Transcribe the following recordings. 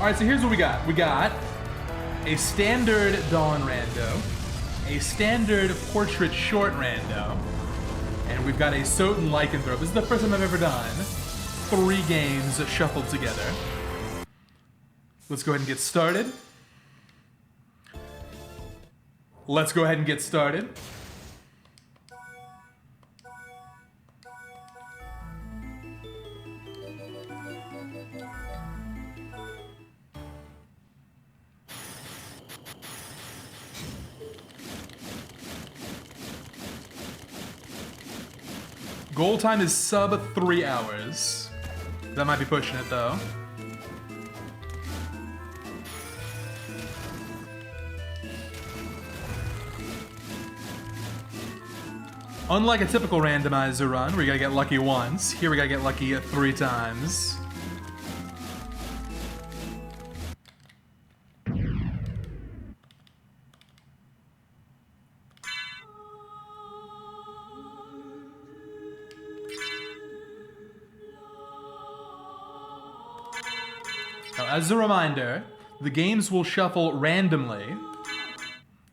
Alright, so here's what we got. We got a standard Dawn rando, a standard portrait short rando, and we've got a Soten Lycanthrope. This is the first time I've ever done 3 games shuffled together. Let's go ahead and get started. Goal time is sub 3 hours. That might be pushing it though. Unlike a typical randomizer run, where you gotta get lucky once, here we gotta get lucky 3 times. Now, as a reminder, the games will shuffle randomly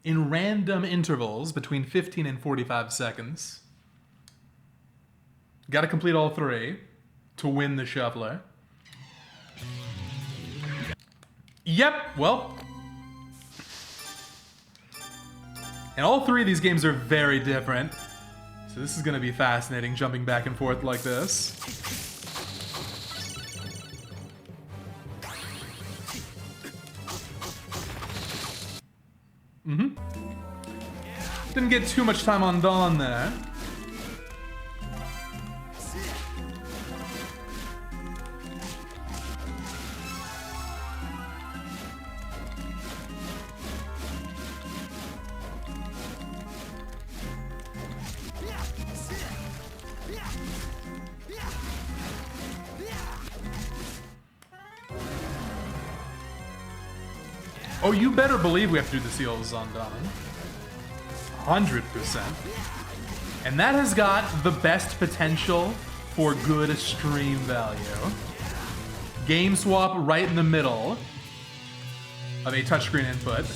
in random intervals between 15 and 45 seconds. Gotta complete all 3 to win the shuffler. Yep, well. And all 3 of these games are very different. So this is gonna be fascinating, jumping back and forth like this. Didn't get too much time on Dawn there. Oh, you better believe we have to do the seals on Dawn. 100%. And that has got the best potential for good stream value. Game swap right in the middle of a touchscreen input.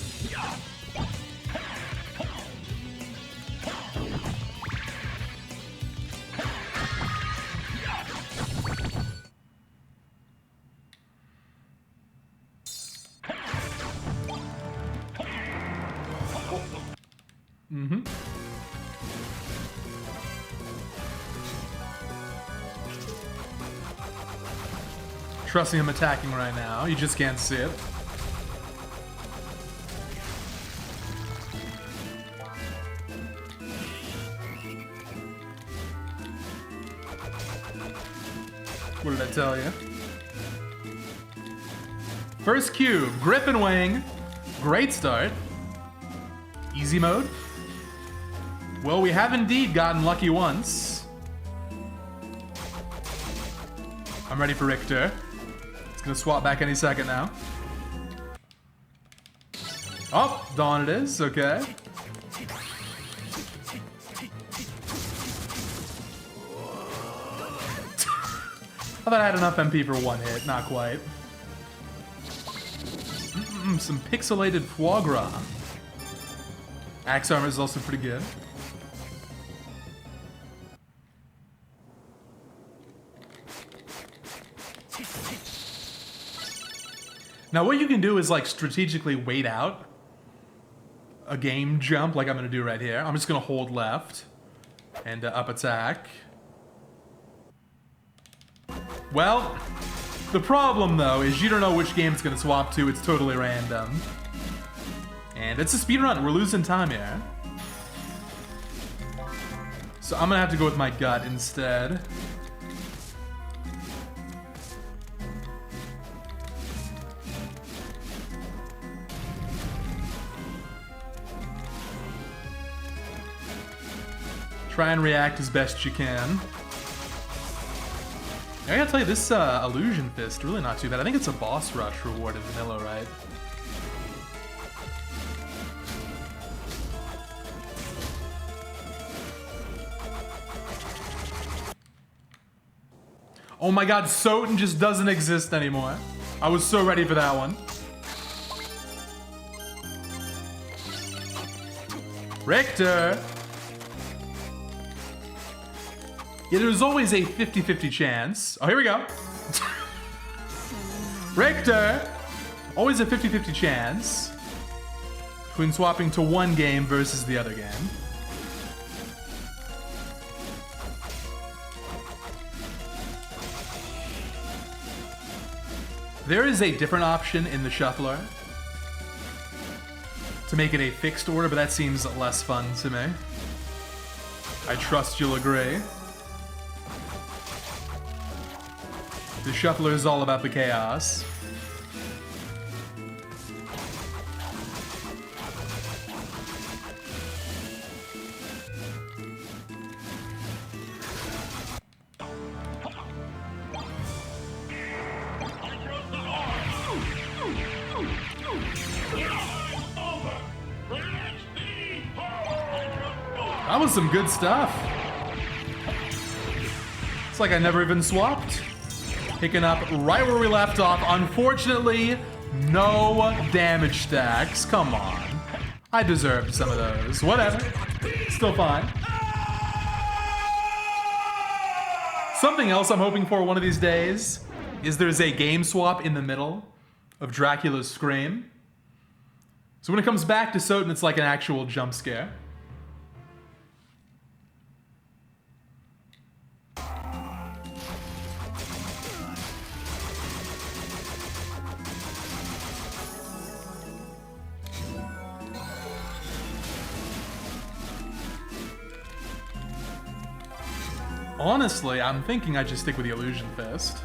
Trusting him attacking right now. You just can't see it. What did I tell you? First cube, Griffin Wing. Great start. Easy mode. Well, we have indeed gotten lucky once. I'm ready for Richter. Gonna swap back any second now. Oh, Dawn it is, okay. I thought I had enough MP for 1 hit, not quite. Some pixelated foie gras. Axe armor is also pretty good. Now what you can do is like strategically wait out a game jump like I'm gonna do right here. I'm just gonna hold left and up attack. Well, the problem though is you don't know which game it's gonna swap to. It's totally random. And it's a speed run. We're losing time here. So I'm gonna have to go with my gut instead. Try and react as best you can. I gotta tell you, this Illusion Fist, really not too bad. I think it's a boss rush reward in vanilla, right? Oh my god, Soten just doesn't exist anymore. I was so ready for that one. Richter! Yeah, there's always a 50-50 chance. Oh, here we go. Richter! Always a 50-50 chance between swapping to one game versus the other game. There is a different option in the shuffler to make it a fixed order, but that seems less fun to me. I trust you'll agree. The shuffler is all about the chaos. That was some good stuff. It's like I never even swapped. Picking up right where we left off. Unfortunately, no damage stacks. Come on. I deserved some of those. Whatever. Still fine. Something else I'm hoping for one of these days is there's a game swap in the middle of Dracula's Scream. So when it comes back to Soten, it's like an actual jump scare. Honestly, I'm thinking I just stick with the Illusion Fist.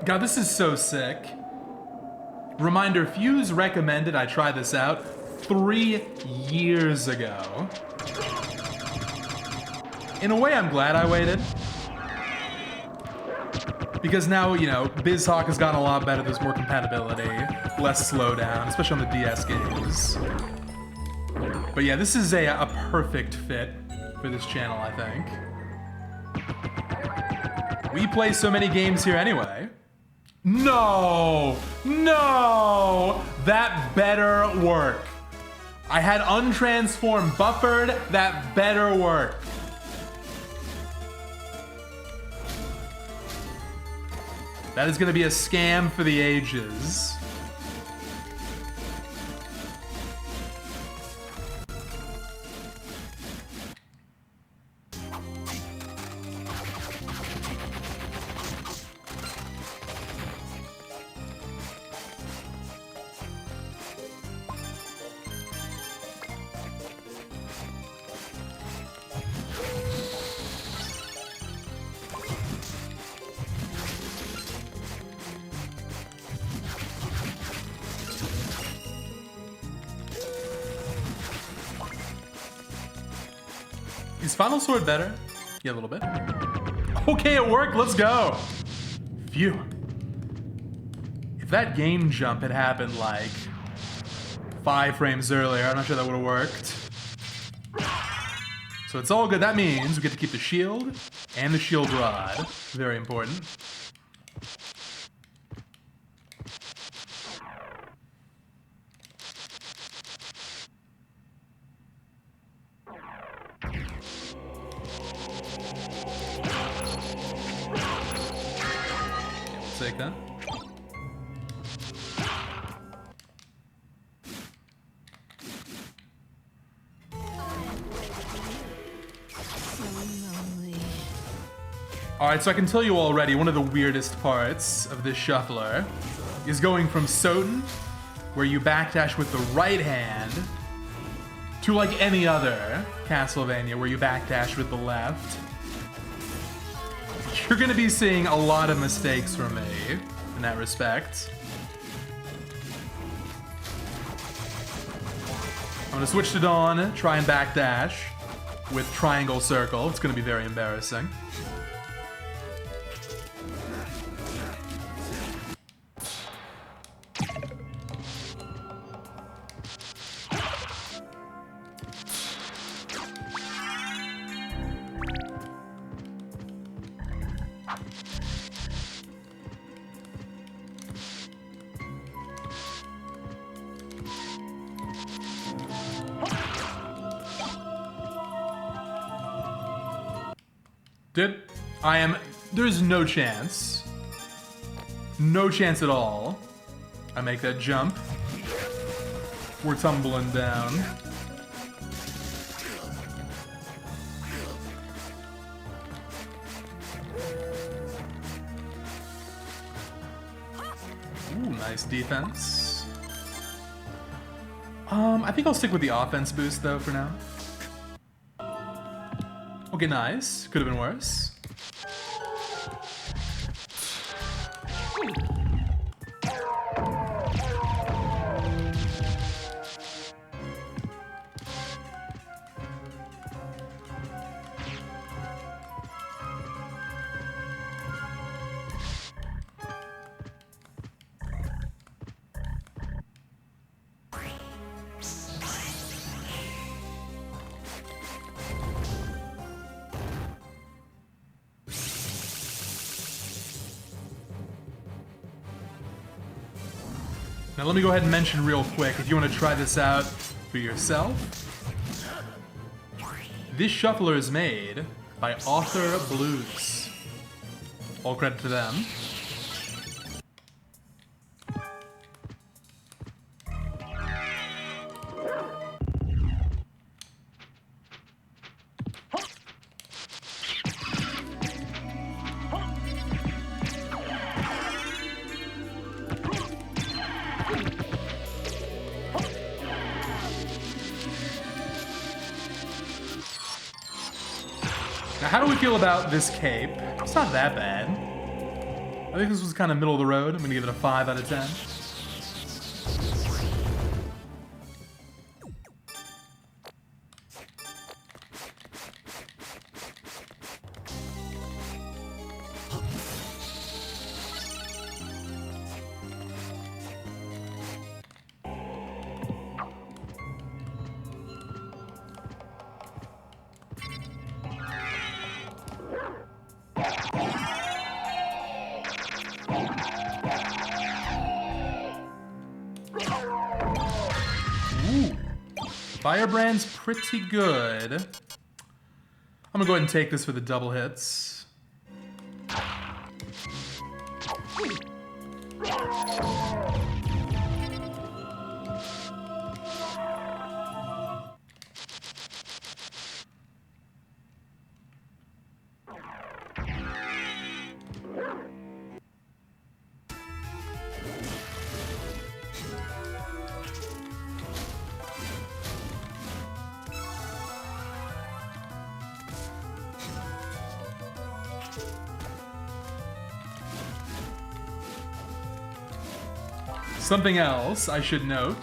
God, this is so sick. Reminder, Fuse recommended I try this out 3 years ago. In a way, I'm glad I waited. Because now, you know, BizHawk has gotten a lot better. There's more compatibility, less slowdown, especially on the DS games. But yeah, this is a perfect fit for this channel, I think. We play so many games here anyway. No! No! That better work. I had untransformed buffered. That better work. That is gonna be a scam for the ages. Is Final Sword better? Yeah, a little bit. Okay, it worked. Let's go. Phew. If that game jump had happened like 5 frames earlier, I'm not sure that would have worked. So it's all good. That means we get to keep the shield and the shield rod. Very important. Take that. Alright, so I can tell you already, one of the weirdest parts of this shuffler is going from Soten, where you backdash with the right hand, to like any other Castlevania, where you backdash with the left. You're gonna be seeing a lot of mistakes from me in that respect. I'm gonna switch to Dawn, try and backdash with triangle circle. It's gonna be very embarrassing. There's no chance. No chance at all. I make that jump. We're tumbling down. Ooh, nice defense. I think I'll stick with the offense boost though for now. Okay, nice. Could have been worse. Now let me go ahead and mention real quick, if you want to try this out for yourself, this shuffler is made by Author Blues. All credit to them. Now, how do we feel about this cape? It's not that bad. I think this was kind of middle of the road. I'm gonna give it a 5 out of 10. Firebrand's pretty good. I'm gonna go ahead and take this for the double hits. Something else I should note.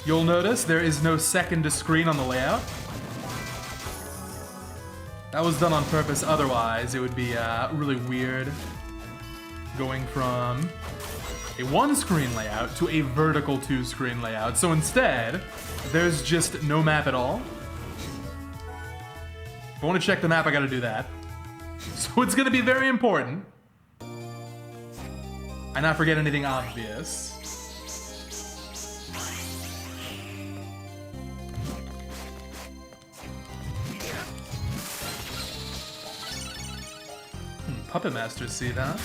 You'll notice there is no second to screen on the layout. That was done on purpose, otherwise it would be really weird going from a one-screen layout to a vertical two-screen layout. So instead, there's just no map at all. If I want to check the map, I gotta do that. So it's gonna be very important I not forget anything obvious. Puppet Master, see that?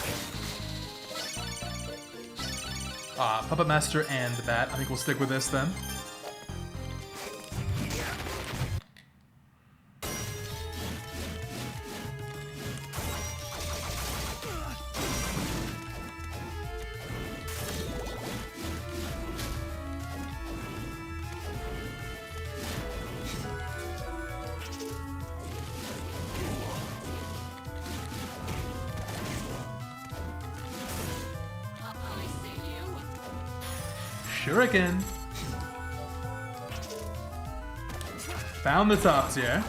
Puppet Master and the Bat. I think we'll stick with this then. Shuriken. Found the top tier.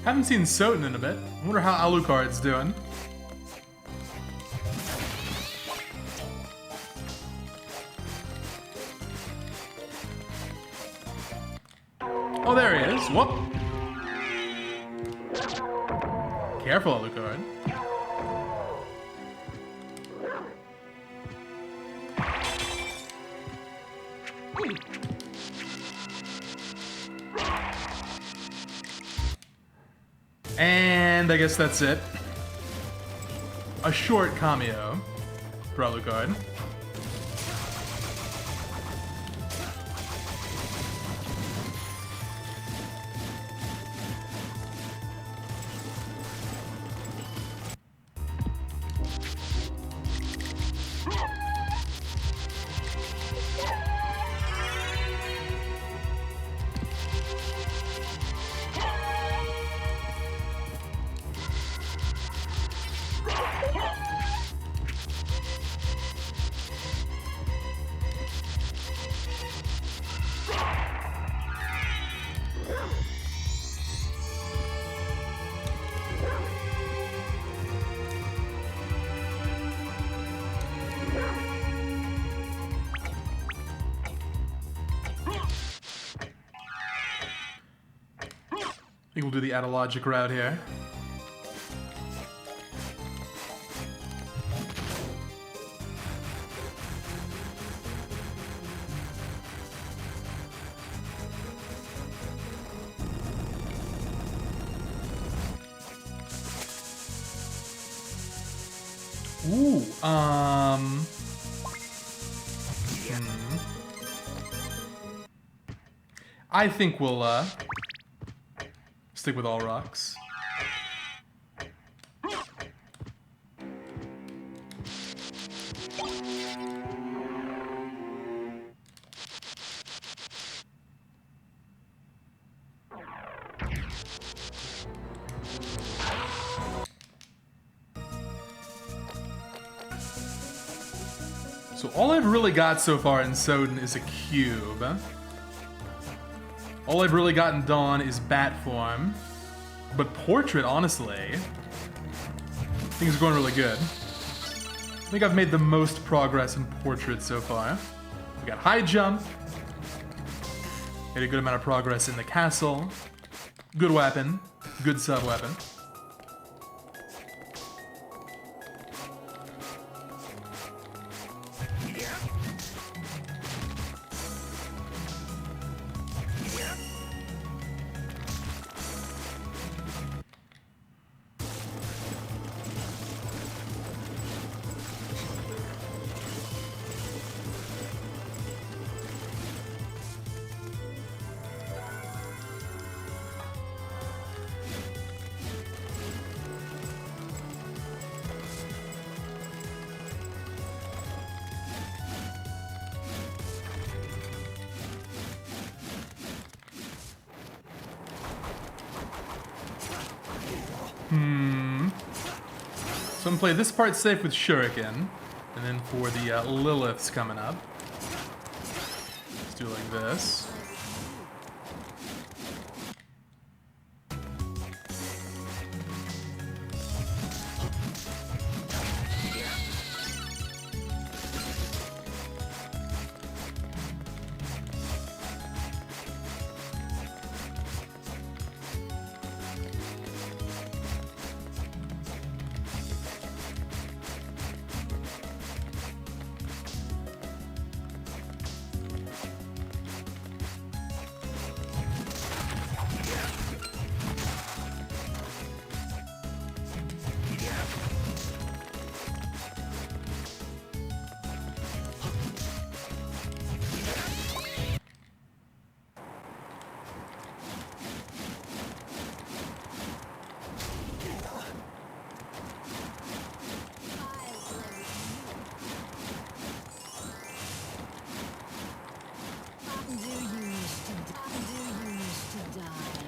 Haven't seen Soten in a bit. I wonder how Alucard's doing. Oh, there he is. Whoop. Careful, Alucard. And I guess that's it. A short cameo for Alucard. I think we'll do the Adalogic route here. Ooh, I think we'll, stick with all rocks. So all I've really got so far in Soten is a cube. All I've really gotten Dawn is Bat form. But Portrait, honestly, things are going really good. I think I've made the most progress in Portrait so far. We got high jump. Made a good amount of progress in the castle. Good weapon. Good sub-weapon. So I'm gonna play this part safe with Shuriken, and then for the Liliths coming up, let's do like this.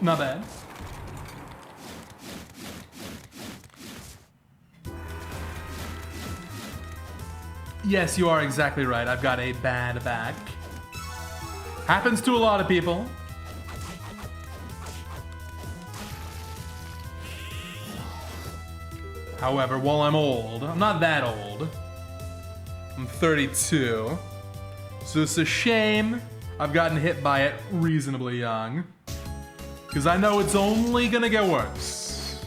Not bad. Yes, you are exactly right. I've got a bad back. Happens to a lot of people. However, while I'm old, I'm not that old. I'm 32. So it's a shame I've gotten hit by it reasonably young. Because I know it's only gonna get worse.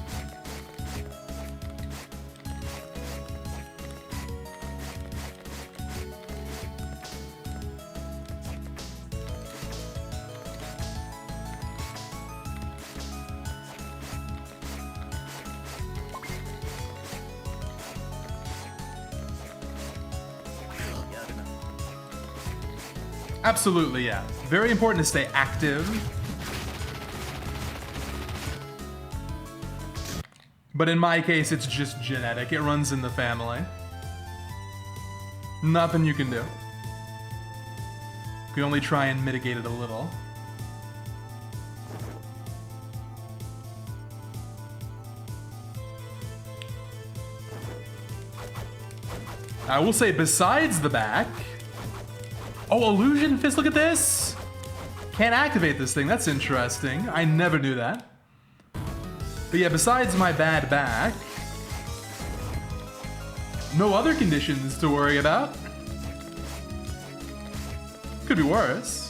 Absolutely, yeah. Very important to stay active. But in my case, it's just genetic. It runs in the family. Nothing you can do. You can only try and mitigate it a little. I will say, besides the back... Oh, Illusion Fist, look at this! Can't activate this thing, that's interesting. I never knew that. But yeah, besides my bad back, no other conditions to worry about. Could be worse.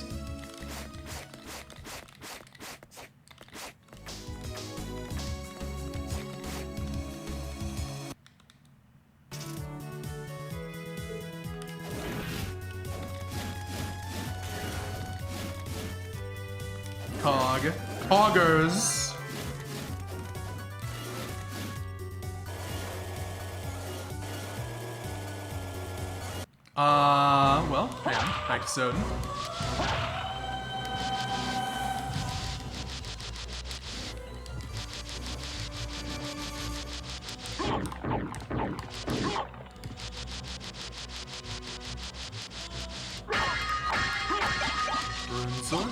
Hoggers. Well, yeah, back to Soden. Brunsel.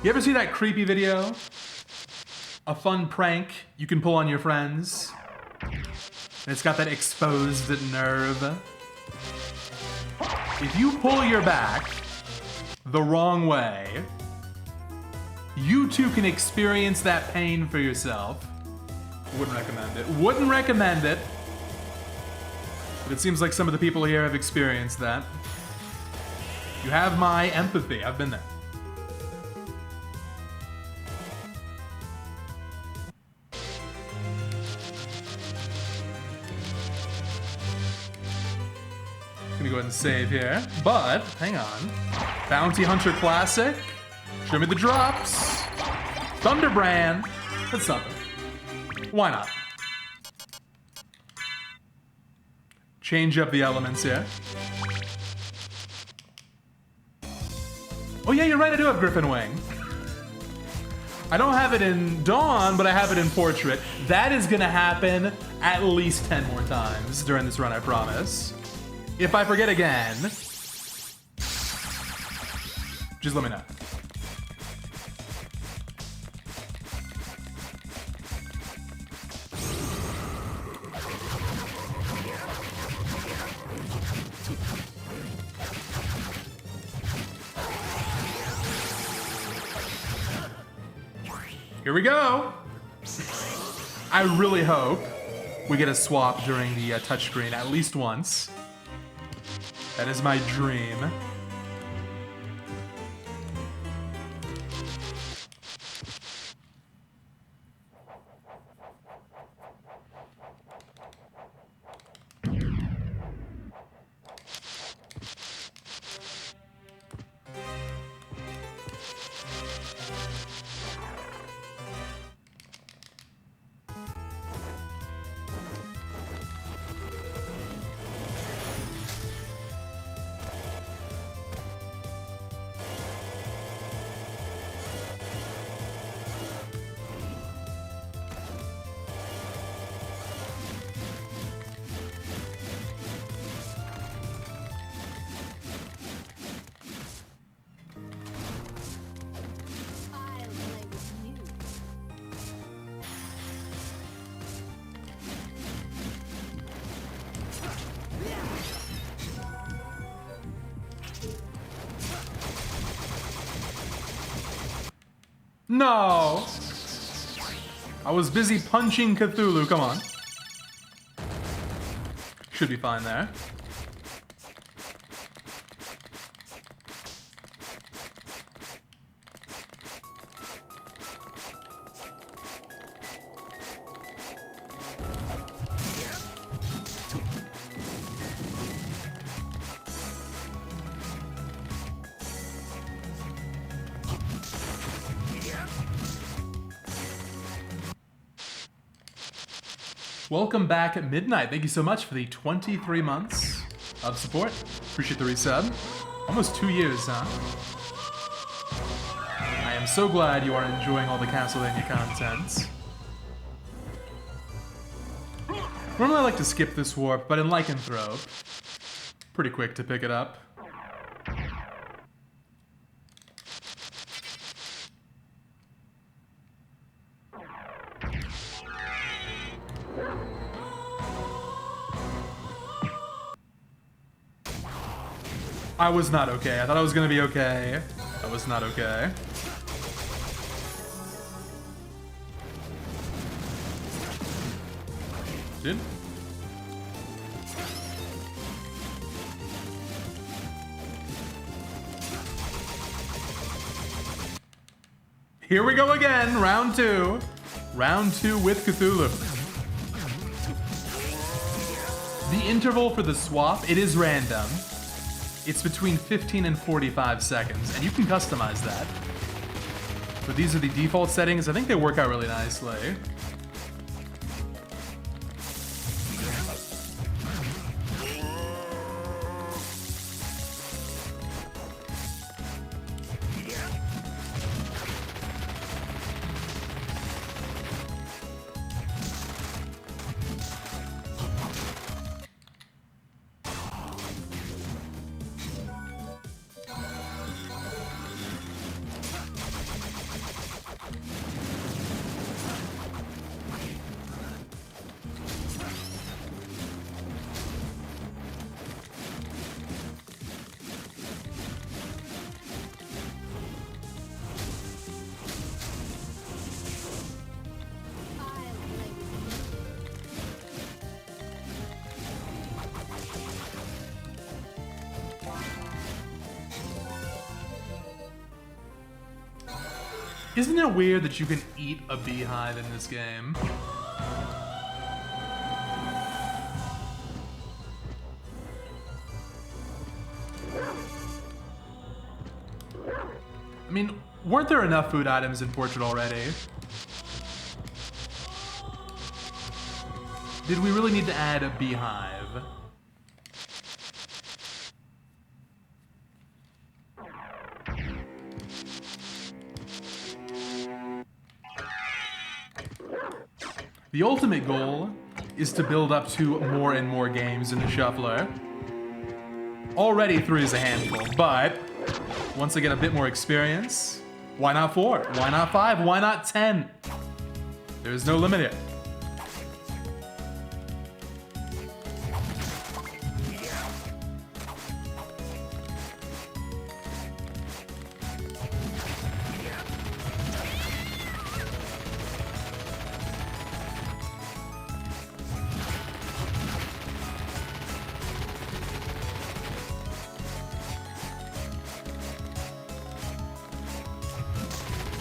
You ever see that creepy video? A fun prank you can pull on your friends. And it's got that exposed nerve. If you pull your back the wrong way, you too can experience that pain for yourself. Wouldn't recommend it. Wouldn't recommend it. But it seems like some of the people here have experienced that. You have my empathy. I've been there. Gonna go ahead and save here, but hang on. Bounty Hunter Classic. Show me the drops. Thunderbrand. That's something. Why not? Change up the elements here. Oh yeah, you're right, I do have Griffin Wing. I don't have it in Dawn, but I have it in Portrait. That is gonna happen at least 10 more times during this run, I promise. If I forget again, just let me know. Here we go. I really hope we get a swap during the touchscreen at least once. That is my dream. No! I was busy punching Cthulhu, come on. Should be fine there. Welcome back at Midnight. Thank you so much for the 23 months of support. Appreciate the resub. Almost 2 years, huh? I am so glad you are enjoying all the Castlevania content. Normally I like to skip this warp, but in Lycanthrope, pretty quick to pick it up. I was not okay. I thought I was gonna be okay. I was not okay. Dude. Here we go again, round two. Round two with Cthulhu. The interval for the swap, it is random. It's between 15 and 45 seconds, and you can customize that. But these are the default settings. I think they work out really nicely. Isn't it weird that you can eat a beehive in this game? I mean, weren't there enough food items in Portrait already? Did we really need to add a beehive? The ultimate goal is to build up to more and more games in the shuffler. Already 3 is a handful, but once I get a bit more experience, why not 4? Why not 5? Why not 10? There's no limit here.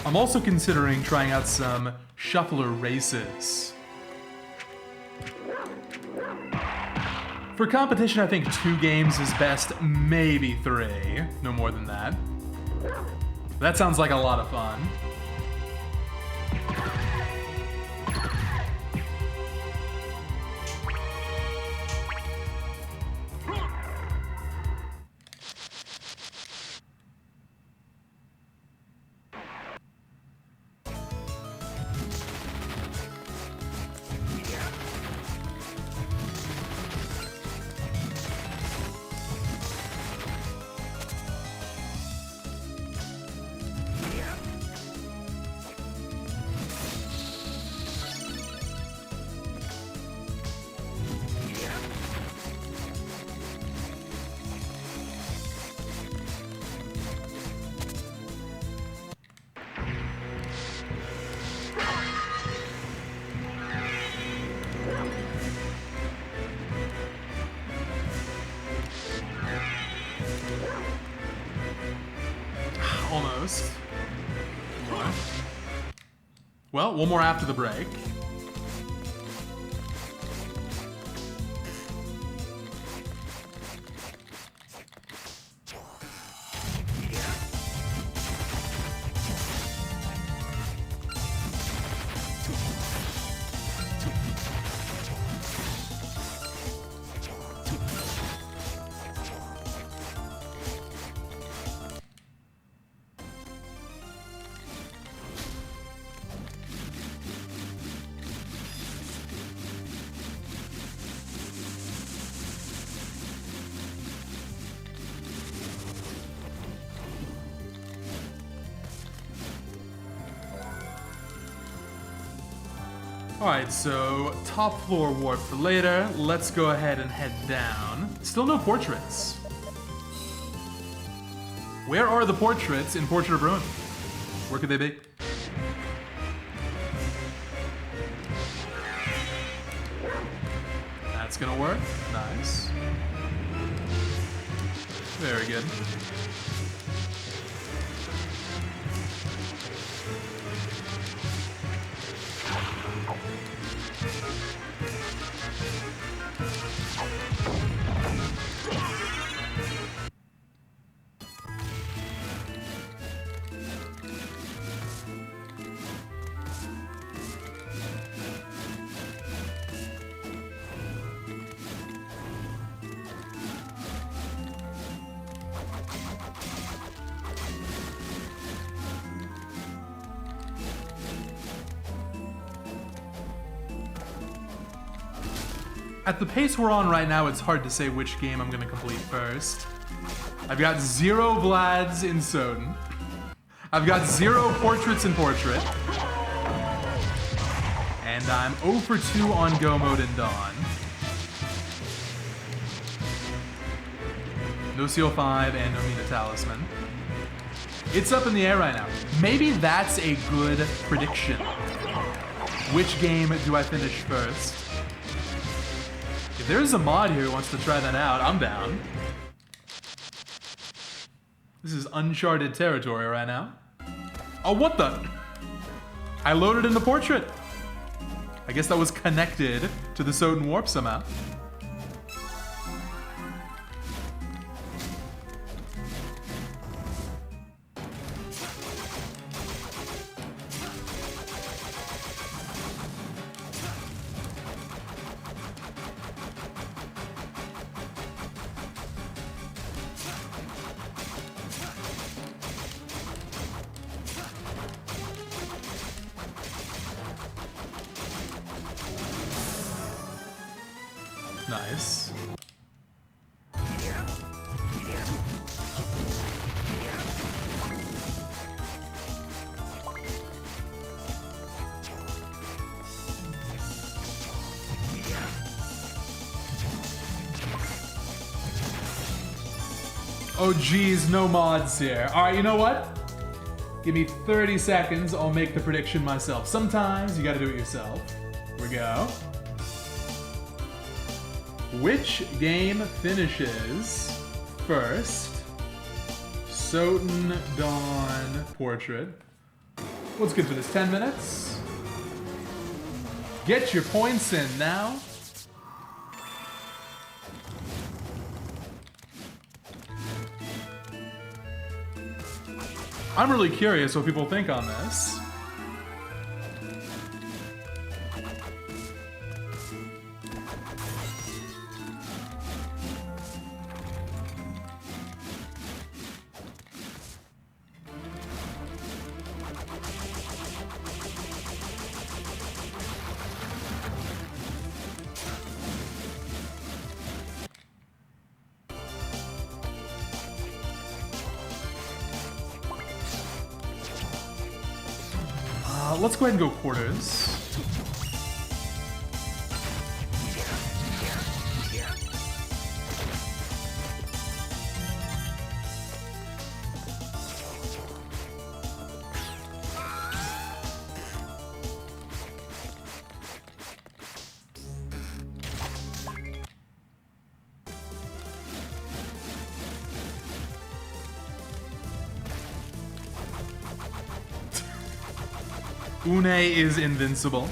I'm also considering trying out some shuffler races. For competition, I think 2 games is best, maybe 3. No more than that. That sounds like a lot of fun. Almost. One more. Well, one more after the break. Alright, so top floor warp for later. Let's go ahead and head down. Still no portraits. Where are the portraits in Portrait of Ruin? Where could they be? That's gonna work. Nice. Very good. At the pace we're on right now, it's hard to say which game I'm gonna complete first. I've got 0 Vlads in Soden. I've got 0 portraits in Portrait. And I'm 0 for 2 on Go Mode in Dawn. No Seal 5 and no Mina Talisman. It's up in the air right now. Maybe that's a good prediction. Which game do I finish first? If there's a mod here who wants to try that out, I'm down. This is uncharted territory right now. Oh, what the? I loaded in the portrait. I guess that was connected to the Soden warp somehow. Nice. Oh geez, no mods here. Alright, you know what? Give me 30 seconds, I'll make the prediction myself. Sometimes you gotta do it yourself. Here we go. Which game finishes first? Soten Dawn Portrait. What's good for this? 10 minutes? Get your points in now. I'm really curious what people think on this. Let's go ahead and go quarters. Une is invincible.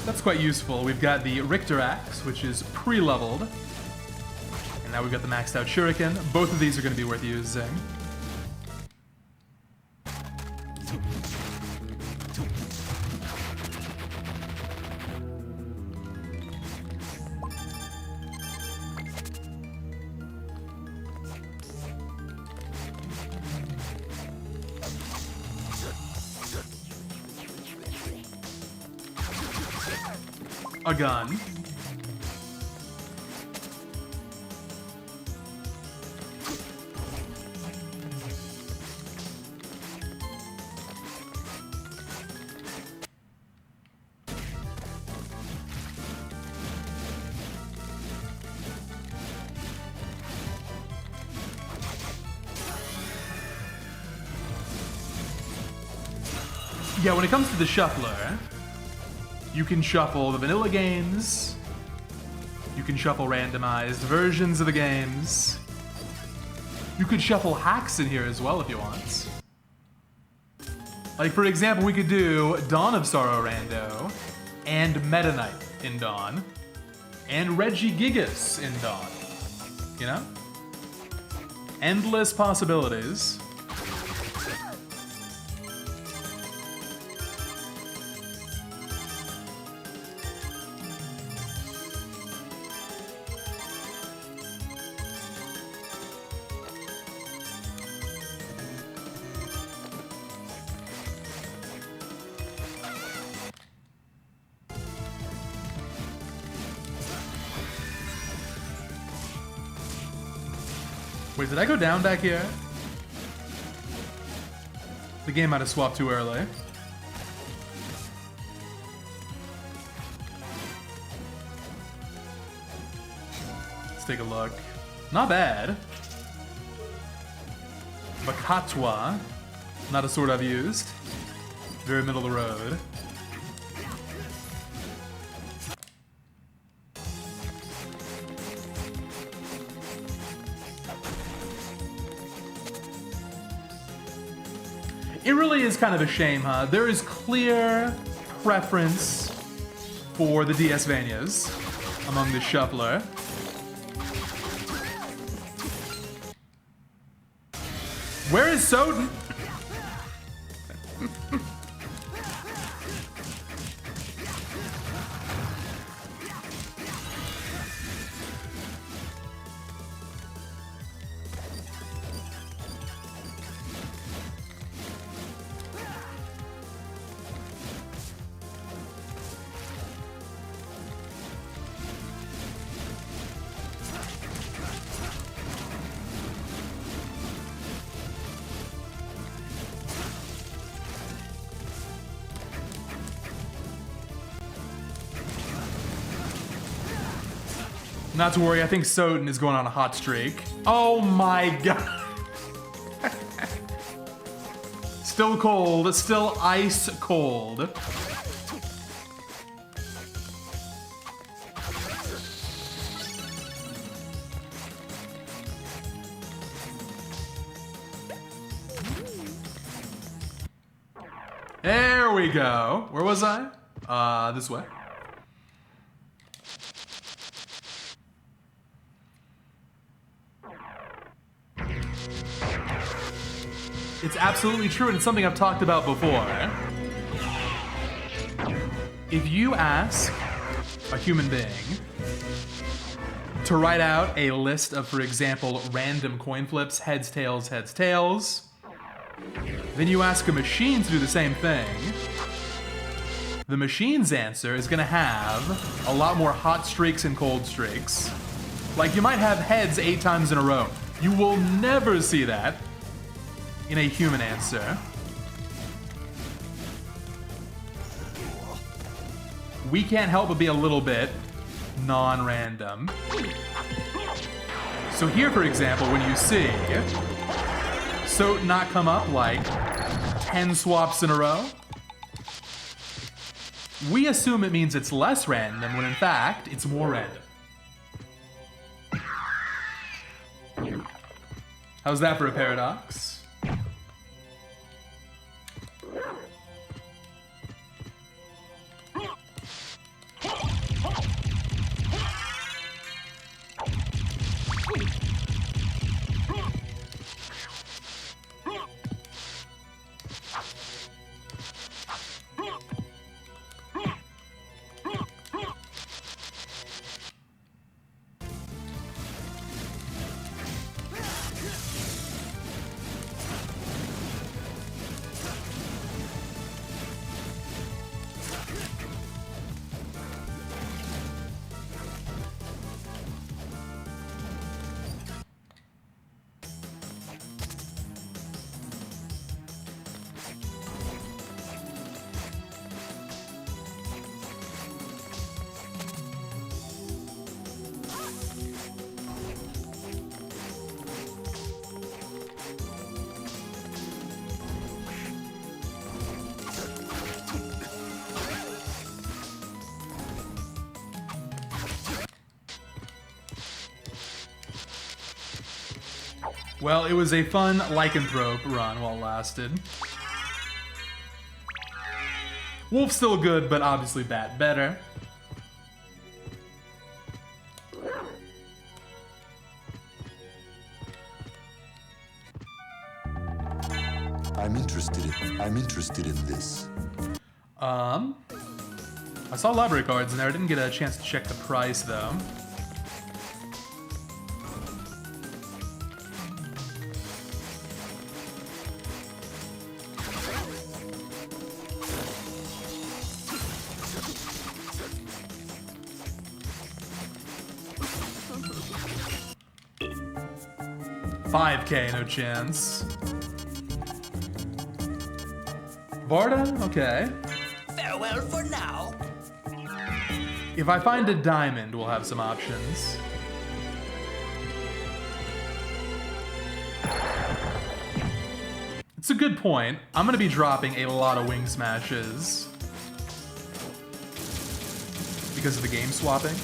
That's quite useful. We've got the Richter Axe, which is pre-leveled. And now we've got the maxed out Shuriken. Both of these are going to be worth using. A gun. Yeah, when it comes to the shuffler, you can shuffle the vanilla games, you can shuffle randomized versions of the games, you could shuffle hacks in here as well if you want. Like, for example, we could do Dawn of Sorrow Rando, and Meta Knight in Dawn, and Regigigas in Dawn, you know? Endless possibilities. Wait, did I go down back here? The game might have swapped too early. Let's take a look. Not bad. Bakatwa. Not a sword I've used. Very middle of the road. It really is kind of a shame, huh? There is clear preference for the DS-Vanias among the shuffler. Where is Soden? Not to worry, I think Soten is going on a hot streak. Oh my god. Still cold, still ice cold. There we go. Where was I? This way. It's absolutely true, and it's something I've talked about before. If you ask a human being to write out a list of, for example, random coin flips, heads, tails, then you ask a machine to do the same thing, the machine's answer is gonna have a lot more hot streaks and cold streaks. Like, you might have heads 8 times in a row. You will never see that in a human answer. We can't help but be a little bit non-random. So here, for example, when you see so not come up like 10 swaps in a row, we assume it means it's less random, when in fact, it's more random. How's that for a paradox? Well, it was a fun lycanthrope run while it lasted. Wolf's still good, but obviously Bat better. I'm interested in this. I saw library cards in there. I didn't get a chance to check the price though. $5K, no chance. Varda? Okay. Farewell for now. If I find a diamond, we'll have some options. It's a good point. I'm gonna be dropping a lot of wing smashes because of the game swapping.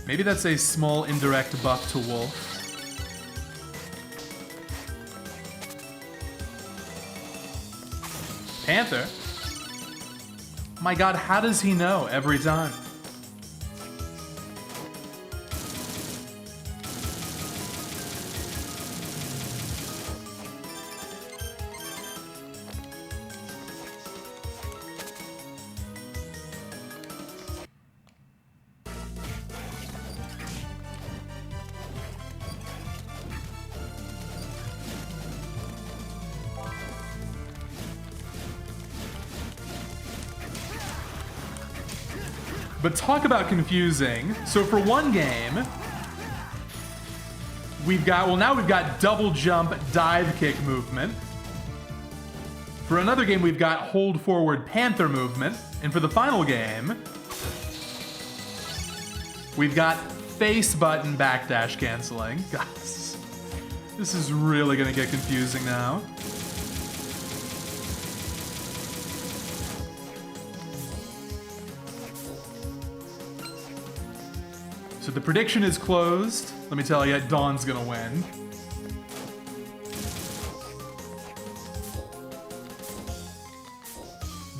Maybe that's a small indirect buff to Wolf. Panther? My god, how does he know every time? But talk about confusing. So for one game, we've got, well, now we've got double jump dive kick movement. For another game, we've got hold forward panther movement. And for the final game, we've got face button backdash canceling. Guys, this is really gonna get confusing now. So the prediction is closed. Let me tell you, Dawn's gonna win.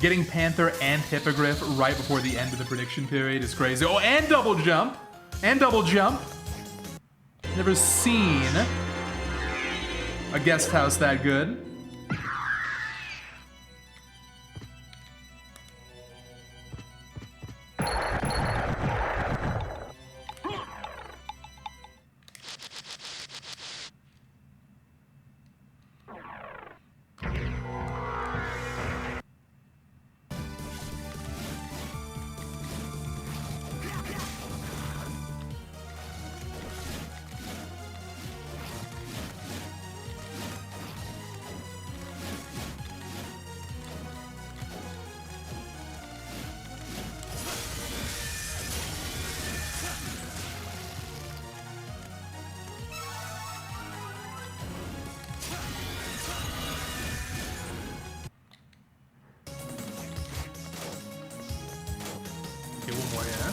Getting Panther and Hippogriff right before the end of the prediction period is crazy. Oh, and double jump! And double jump! Never seen a guest house that good. Okay, one more, yeah.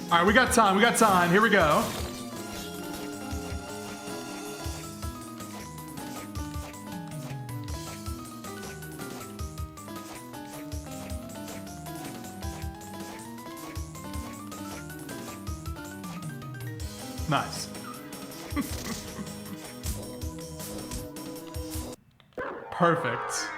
All right, we got time, here we go. Nice. Perfect.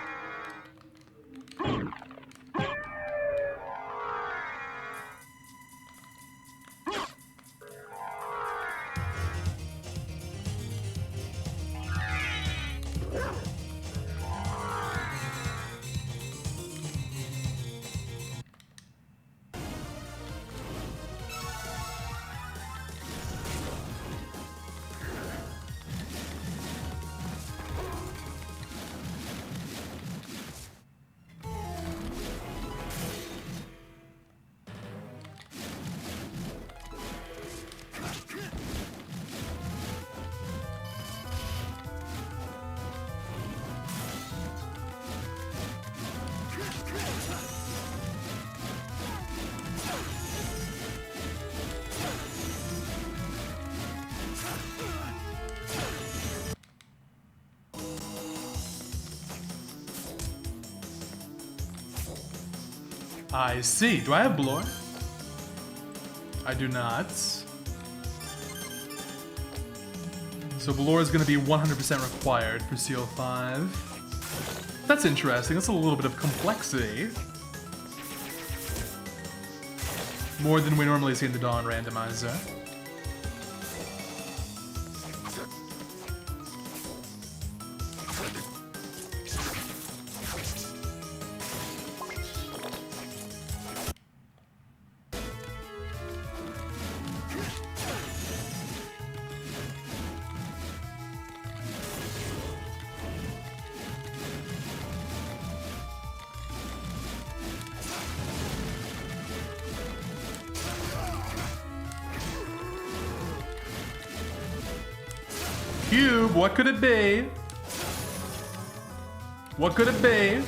I see. Do I have Bloor? I do not. So Bloor is going to be 100% required for Seal 5. That's interesting. That's a little bit of complexity. More than we normally see in the Dawn Randomizer. Cube, what could it be? What could it be?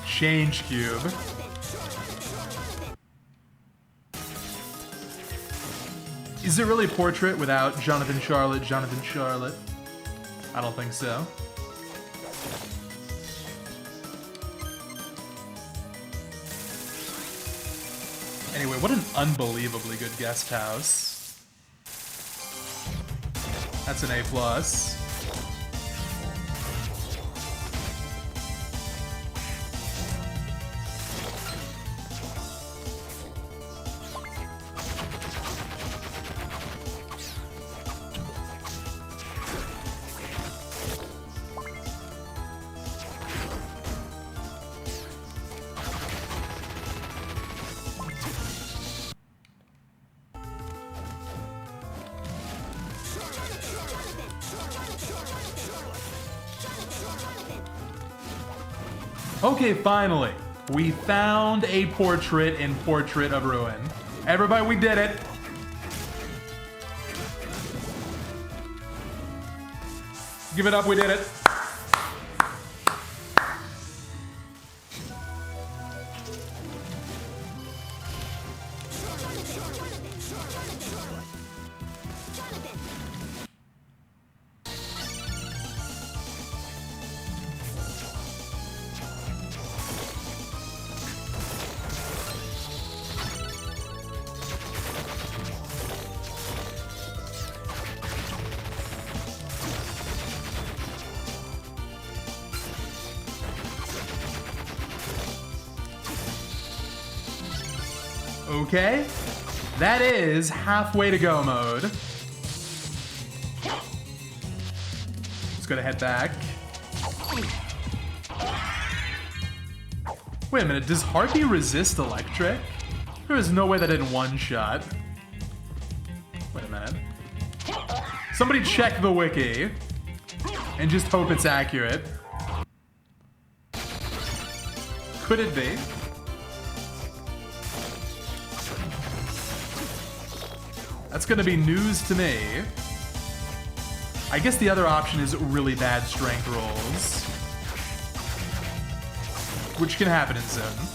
Change cube. Is it really a portrait without Jonathan Charlotte? I don't think so. Anyway, what an unbelievably good guest house. That's an A+. Okay, finally, we found a portrait in Portrait of Ruin. Everybody, we did it. Give it up, we did it. Okay, that is halfway to go mode. Just gonna head back. Wait a minute, does Harpy resist electric? There is no way that didn't one-shot. Wait a minute. Somebody check the wiki and just hope it's accurate. Could it be? That's gonna be news to me. I guess the other option is really bad strength rolls, which can happen in Zone.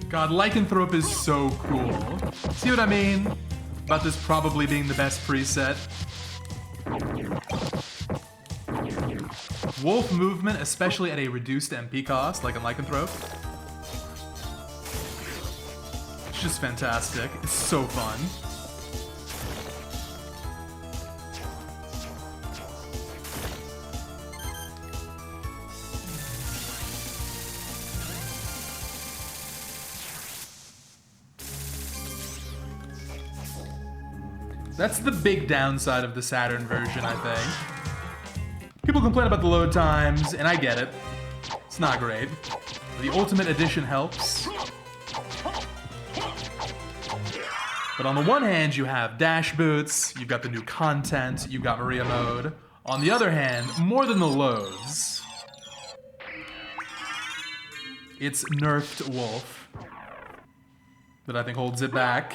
God, Lycanthrope is so cool. See what I mean? About this probably being the best preset. Wolf movement, especially at a reduced MP cost, like in Lycanthrope. It's just fantastic. It's so fun. That's the big downside of the Saturn version, I think. People complain about the load times, and I get it. It's not great. The Ultimate Edition helps. But on the one hand, you have dash boots, you've got the new content, you've got Maria mode. On the other hand, more than the loads, it's nerfed Wolf that I think holds it back.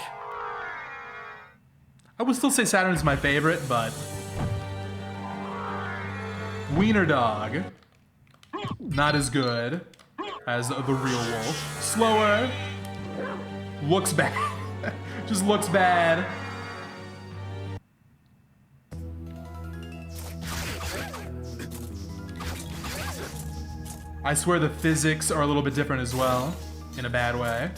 I would still say Saturn is my favorite, but Wiener Dog, not as good as the real Wolf. Slower, looks bad, just looks bad. I swear the physics are a little bit different as well, in a bad way.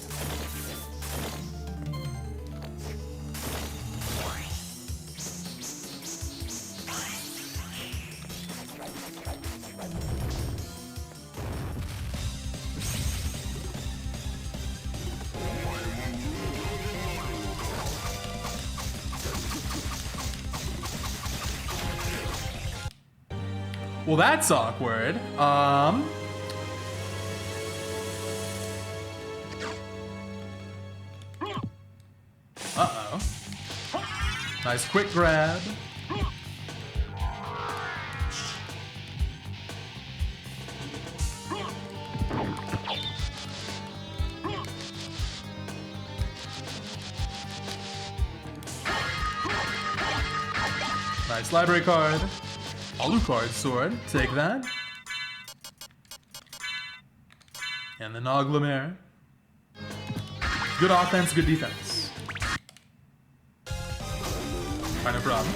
Well, that's awkward. Uh-oh. Nice quick grab. Nice library card. Alucard sword. Take that. And the Noglamere. Good offense, good defense. Alright, no problem.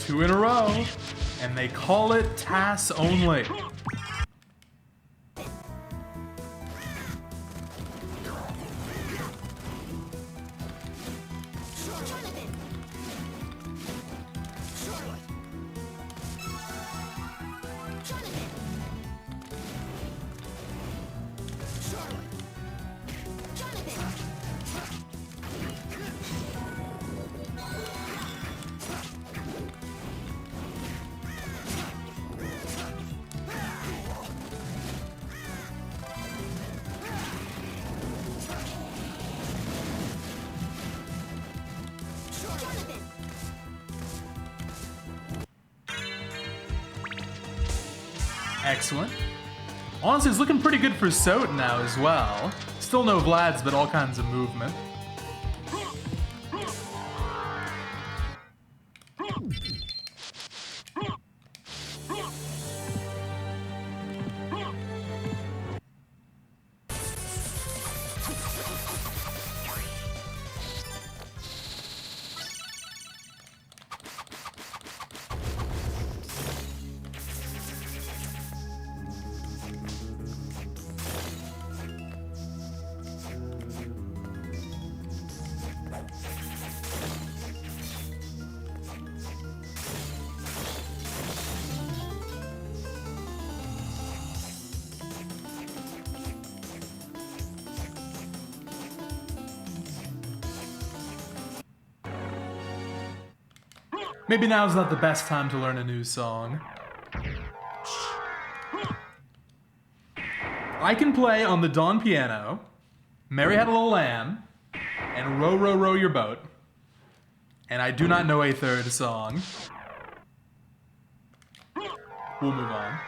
Two in a row, and they call it TAS only. Excellent. Honestly, it's looking pretty good for Soat now as well. Still no Vlads, but all kinds of movement. Maybe now's not the best time to learn a new song. I can play on the Dawn piano, Mary Had a Little Lamb, and Row, Row, Row Your Boat. And I do not know a third song. We'll move on.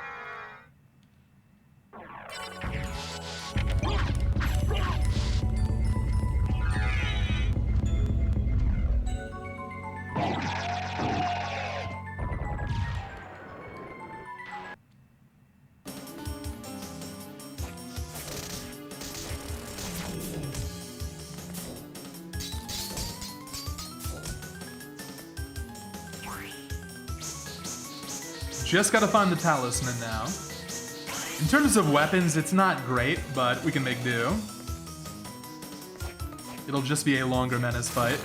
Just gotta find the talisman now. In terms of weapons, it's not great, but we can make do. It'll just be a longer Menace fight.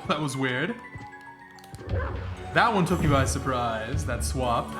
That was weird. That one took me by surprise, that swap.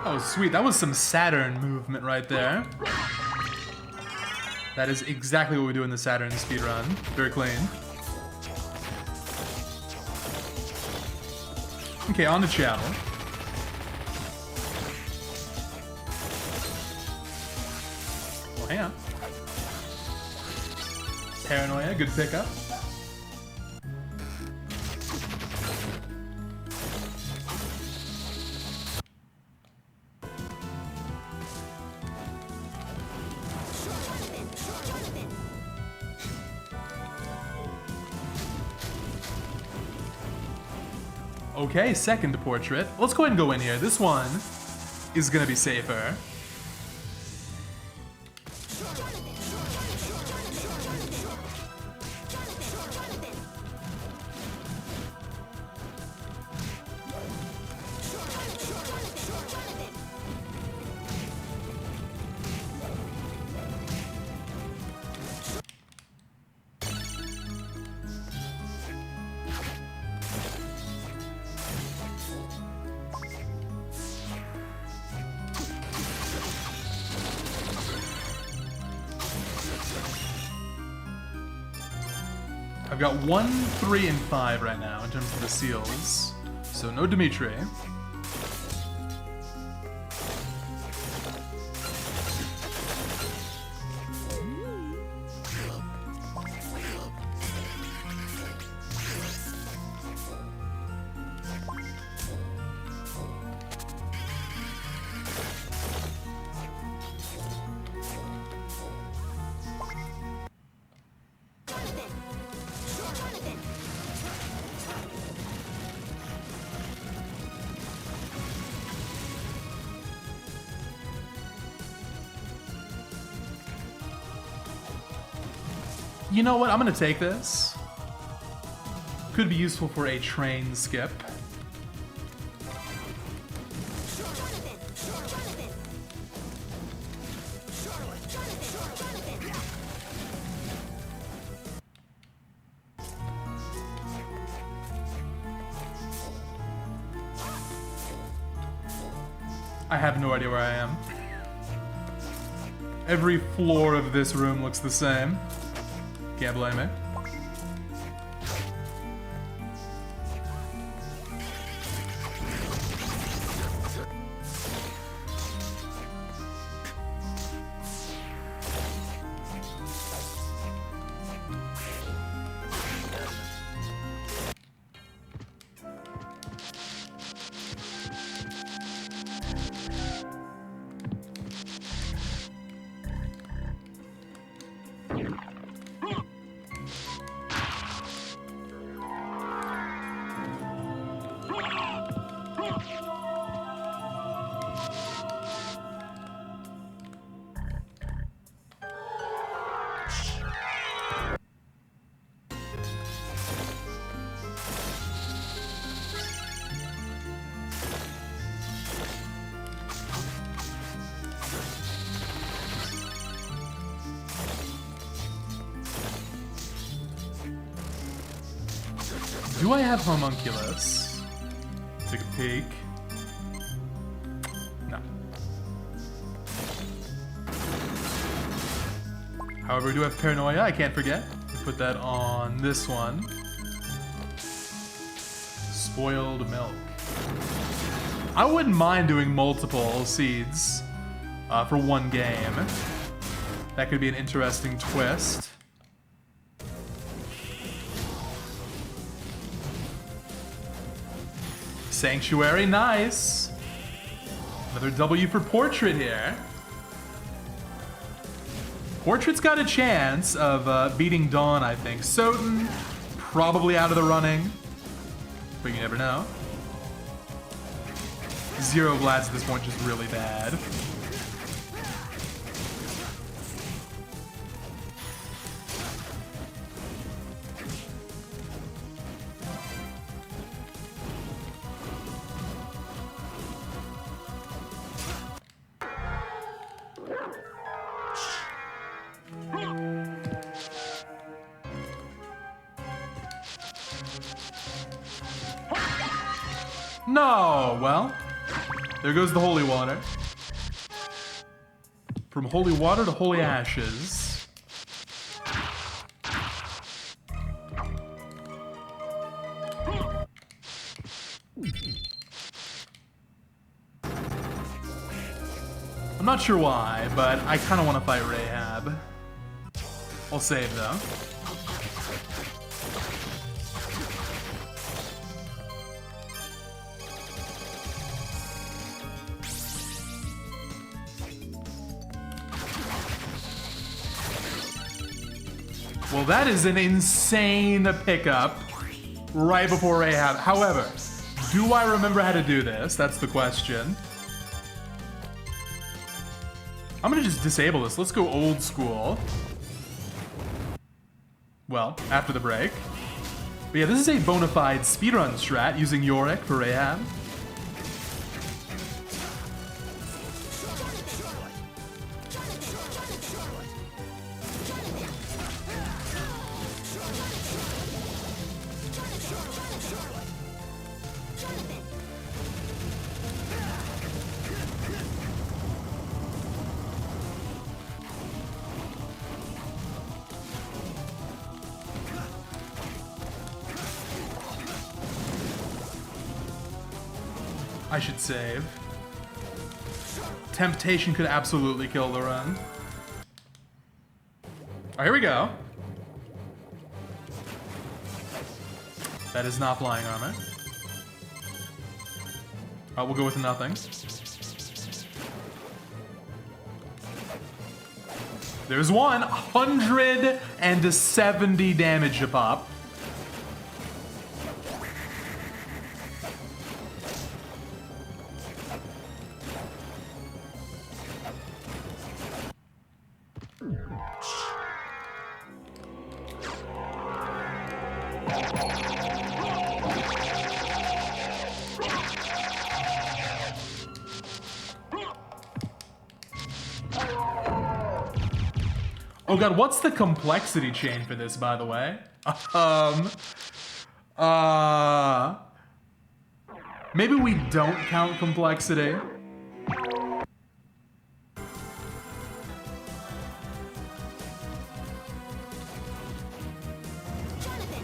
Oh, sweet. That was some Saturn movement right there. That is exactly what we do in the Saturn speedrun. Very clean. Okay, on to Chow. Well, hang on. Paranoia, good pickup. Okay, second portrait. Let's go ahead and go in here. This one is gonna be safer. I've got 1, 3, and 5 right now in terms of the seals. So no Dimitri. You know what? I'm gonna take this. Could be useful for a train skip. I have no idea where I am. Every floor of this room looks the same. Can't blame me. Do I have Homunculus? Take a peek. No. However, we do have Paranoia, I can't forget. Put that on this one. Spoiled milk. I wouldn't mind doing multiple seeds for one game. That could be an interesting twist. Sanctuary, nice. Another W for Portrait here. Portrait's got a chance of beating Dawn, I think. Soten, probably out of the running, but you never know. Zero Vlads at this point, just really bad. No, well, There goes the holy water. From holy water to holy ashes. I'm not sure why, but I kind of want to fight Rahab. I'll save though. Well, that is an insane pickup right before Rahab. However, do I remember how to do this? That's the question. I'm gonna just disable this. Let's go old school. Well, after the break. But yeah, this is a bona fide speedrun strat using Yorick for Rahab. I should save. Temptation could absolutely kill the run. Oh, here we go. That is not flying armor. We'll go with nothing. There's one. 170 damage a pop. Oh god, what's the complexity chain for this, by the way? Maybe we don't count complexity.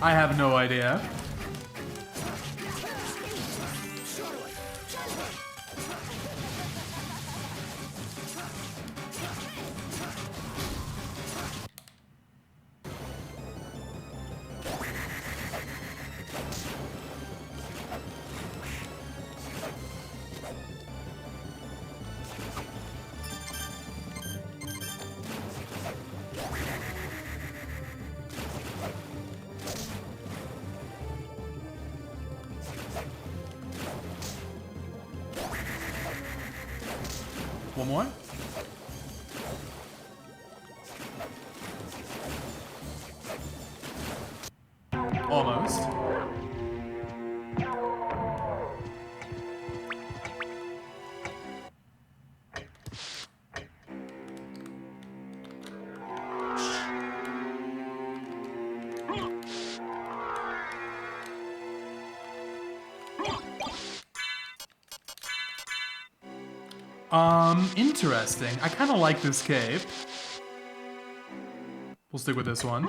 I have no idea. One more? Almost. Interesting. I kind of like this cape. We'll stick with this one.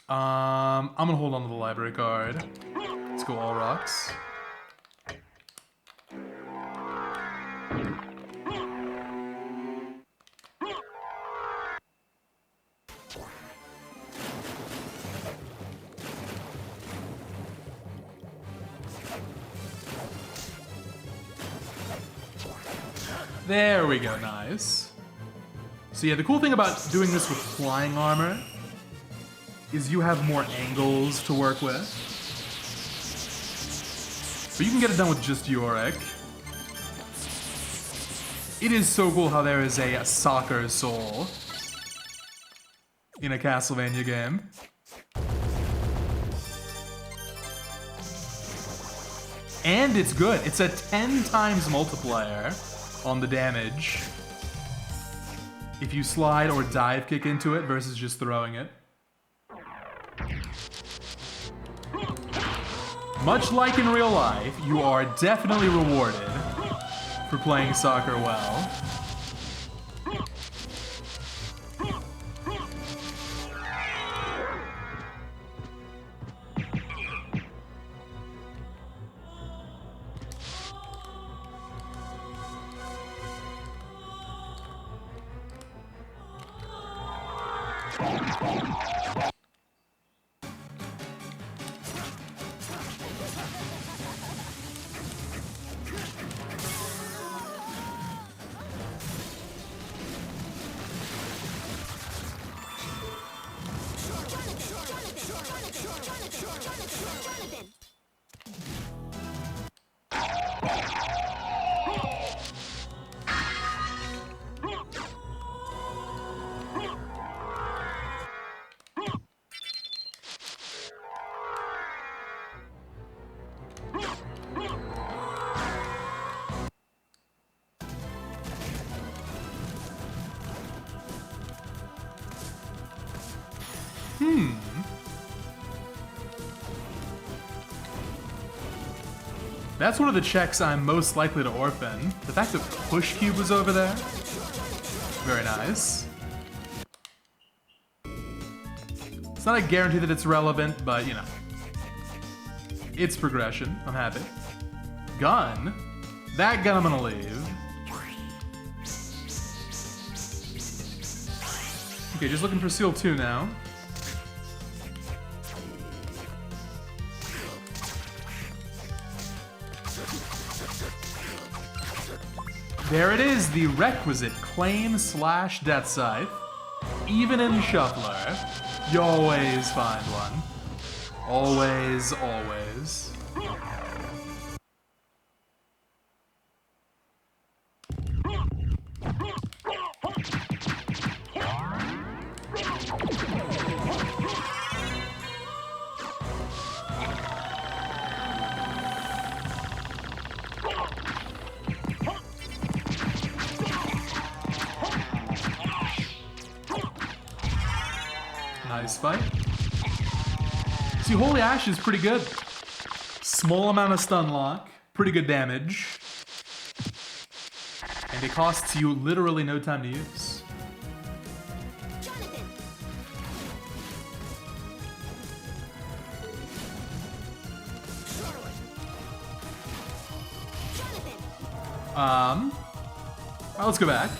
I'm gonna hold on to the library card. Let's go all rocks. There we go, nice. So yeah, the cool thing about doing this with flying armor is you have more angles to work with. But you can get it done with just Yorick. It is so cool how there is a soccer soul in a Castlevania game. And it's good. It's a 10 times multiplier on the damage if you slide or dive kick into it versus just throwing it. Much like in real life, you are definitely rewarded for playing soccer well. That's one of the checks I'm most likely to orphan. The fact that Push Cube was over there. Very nice. It's not a guarantee that it's relevant, but you know. It's progression. I'm happy. Gun? That gun I'm gonna leave. Okay, just looking for Seal 2 now. There it is, the requisite claim/death scythe. Even in Shuffler, you always find one. Always, always. Nice fight. See, Holy Ash is pretty good. Small amount of stun lock, pretty good damage. And it costs you literally no time to use. Alright, let's go back.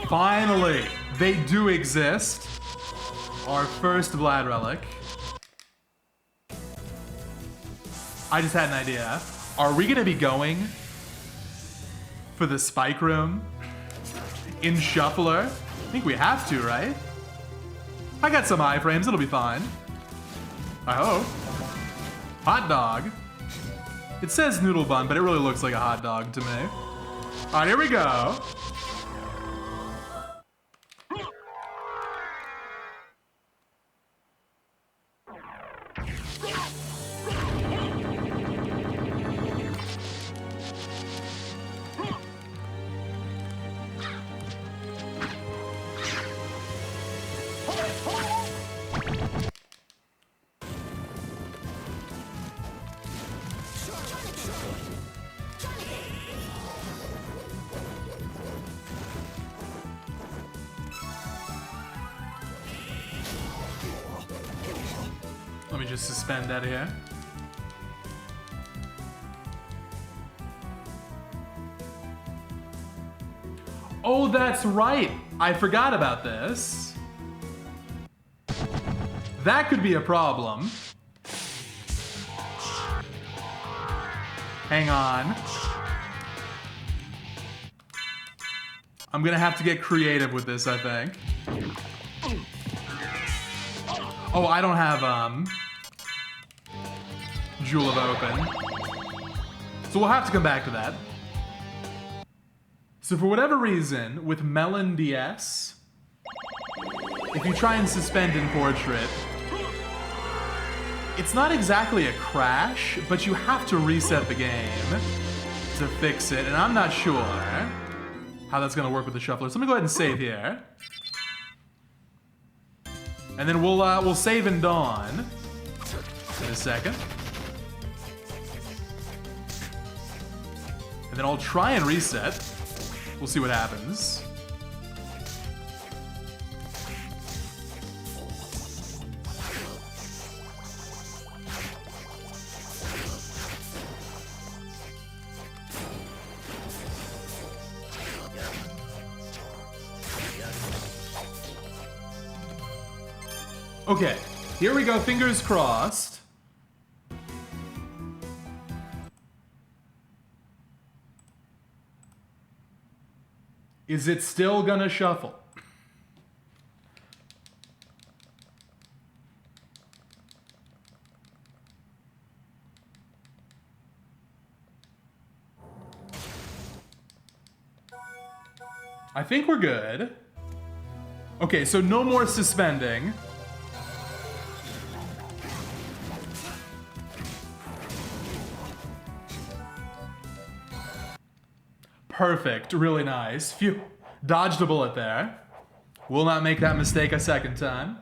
Finally, they do exist. Our first Vlad relic. I just had an idea. Are we gonna be going for the spike room in Shuffler? I think we have to, right? I got some iframes, it'll be fine. I hope. Hot dog. It says noodle bun, but it really looks like a hot dog to me. All right, here we go. Let me just suspend out of here. Oh, that's right. I forgot about this. That could be a problem. Hang on. I'm gonna have to get creative with this, I think. Oh, I don't have, Jewel of Open. So we'll have to come back to that. So for whatever reason, with Melon DS, if you try and suspend in Portrait, it's not exactly a crash, but you have to reset the game to fix it, and I'm not sure how that's gonna work with the shuffler. So let me go ahead and save here. And then we'll save in Dawn in a second. And then I'll try and reset. We'll see what happens. Okay, here we go, fingers crossed. Is it still gonna shuffle? I think we're good. Okay, so no more suspending. Perfect, really nice. Phew, dodged a bullet there. Will not make that mistake a second time.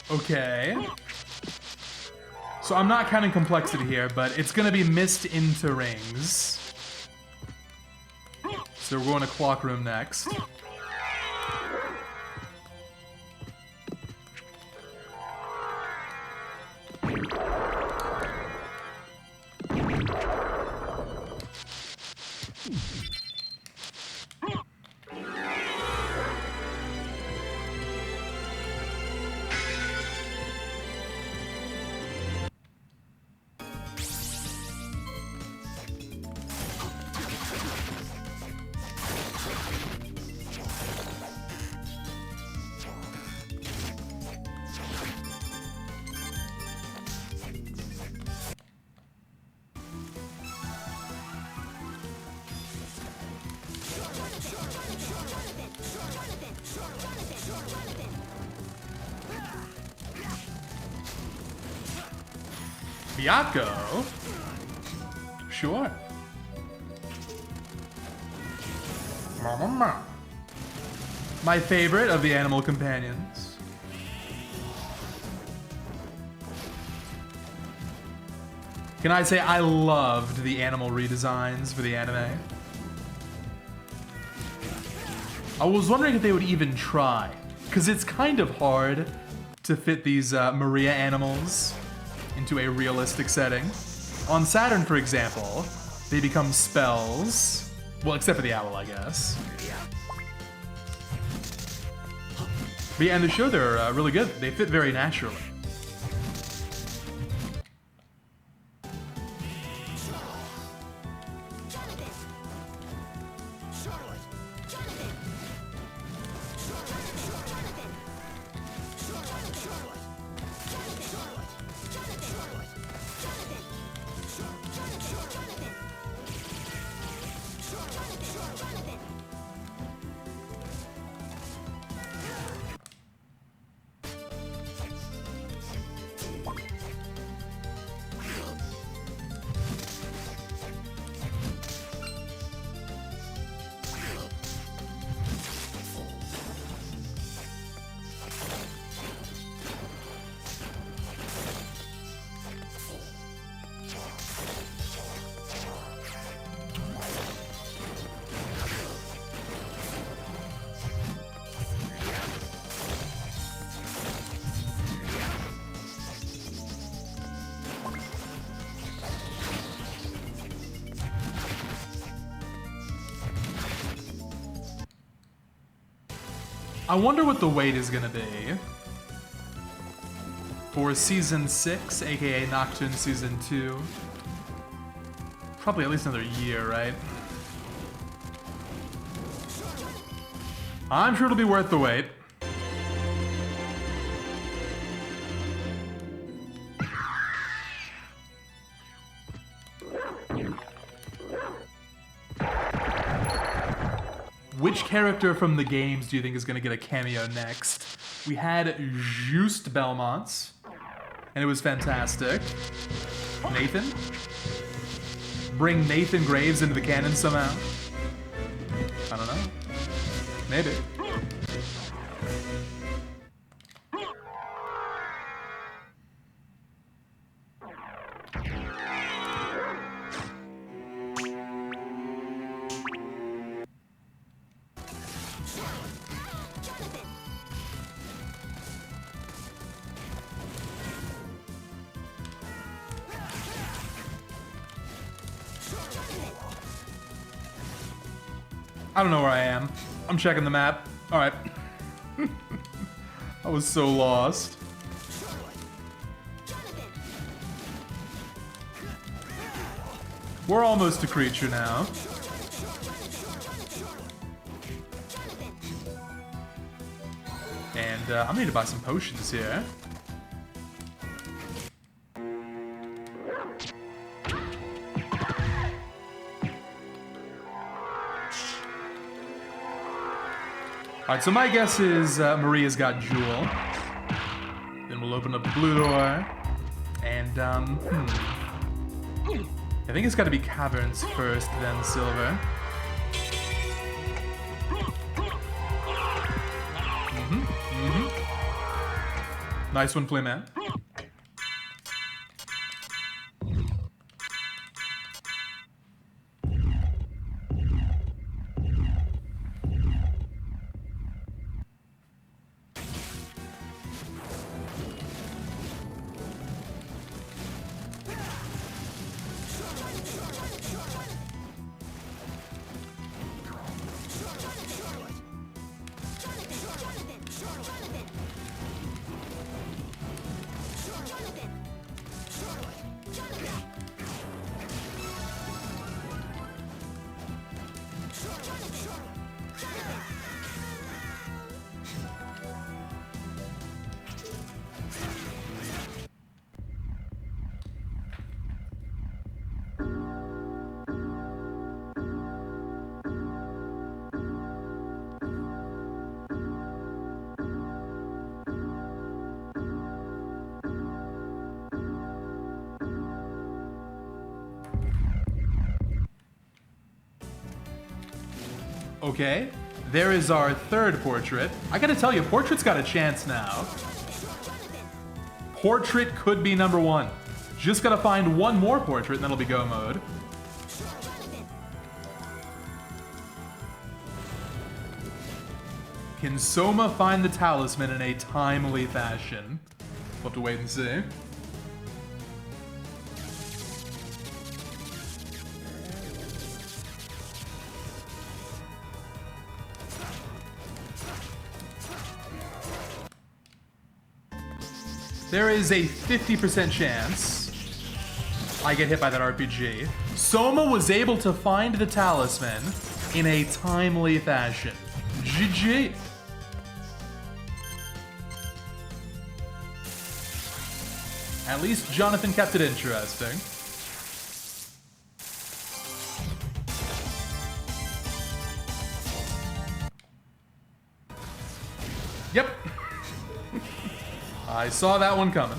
Okay. So I'm not counting complexity here, but it's gonna be missed into rings. So we're going to Clock Room next. Byakuo? Sure. My favorite of the animal companions. Can I say I loved the animal redesigns for the anime? I was wondering if they would even try, because it's kind of hard to fit these Maria animals into a realistic setting. On Saturn, for example, they become spells. Well, except for the owl, I guess. But yeah, in the show, they're really good. They fit very naturally. I wonder what the wait is gonna be for Season 6, aka Nocturne Season 2. Probably at least another year, right? I'm sure it'll be worth the wait. Which character from the games do you think is going to get a cameo next? We had Just Belmont, and it was fantastic. Nathan? Bring Nathan Graves into the canon somehow? I don't know. Maybe. I don't know where I am. I'm checking the map. Alright. I was so lost. We're almost a creature now. And I'm gonna need to buy some potions here. Alright, so my guess is Maria's got Jewel. Then we'll open up the blue door. And, I think it's gotta be Caverns first, then Silver. Nice one, Playman. Okay, there is our third portrait. I gotta tell you, Portrait's got a chance now. Portrait could be number one. Just gotta find one more portrait and then it'll be go mode. Can Soma find the talisman in a timely fashion? We'll have to wait and see. There is a 50% chance I get hit by that RPG. Soma was able to find the talisman in a timely fashion. GG. At least Jonathan kept it interesting. Yep. I saw that one coming.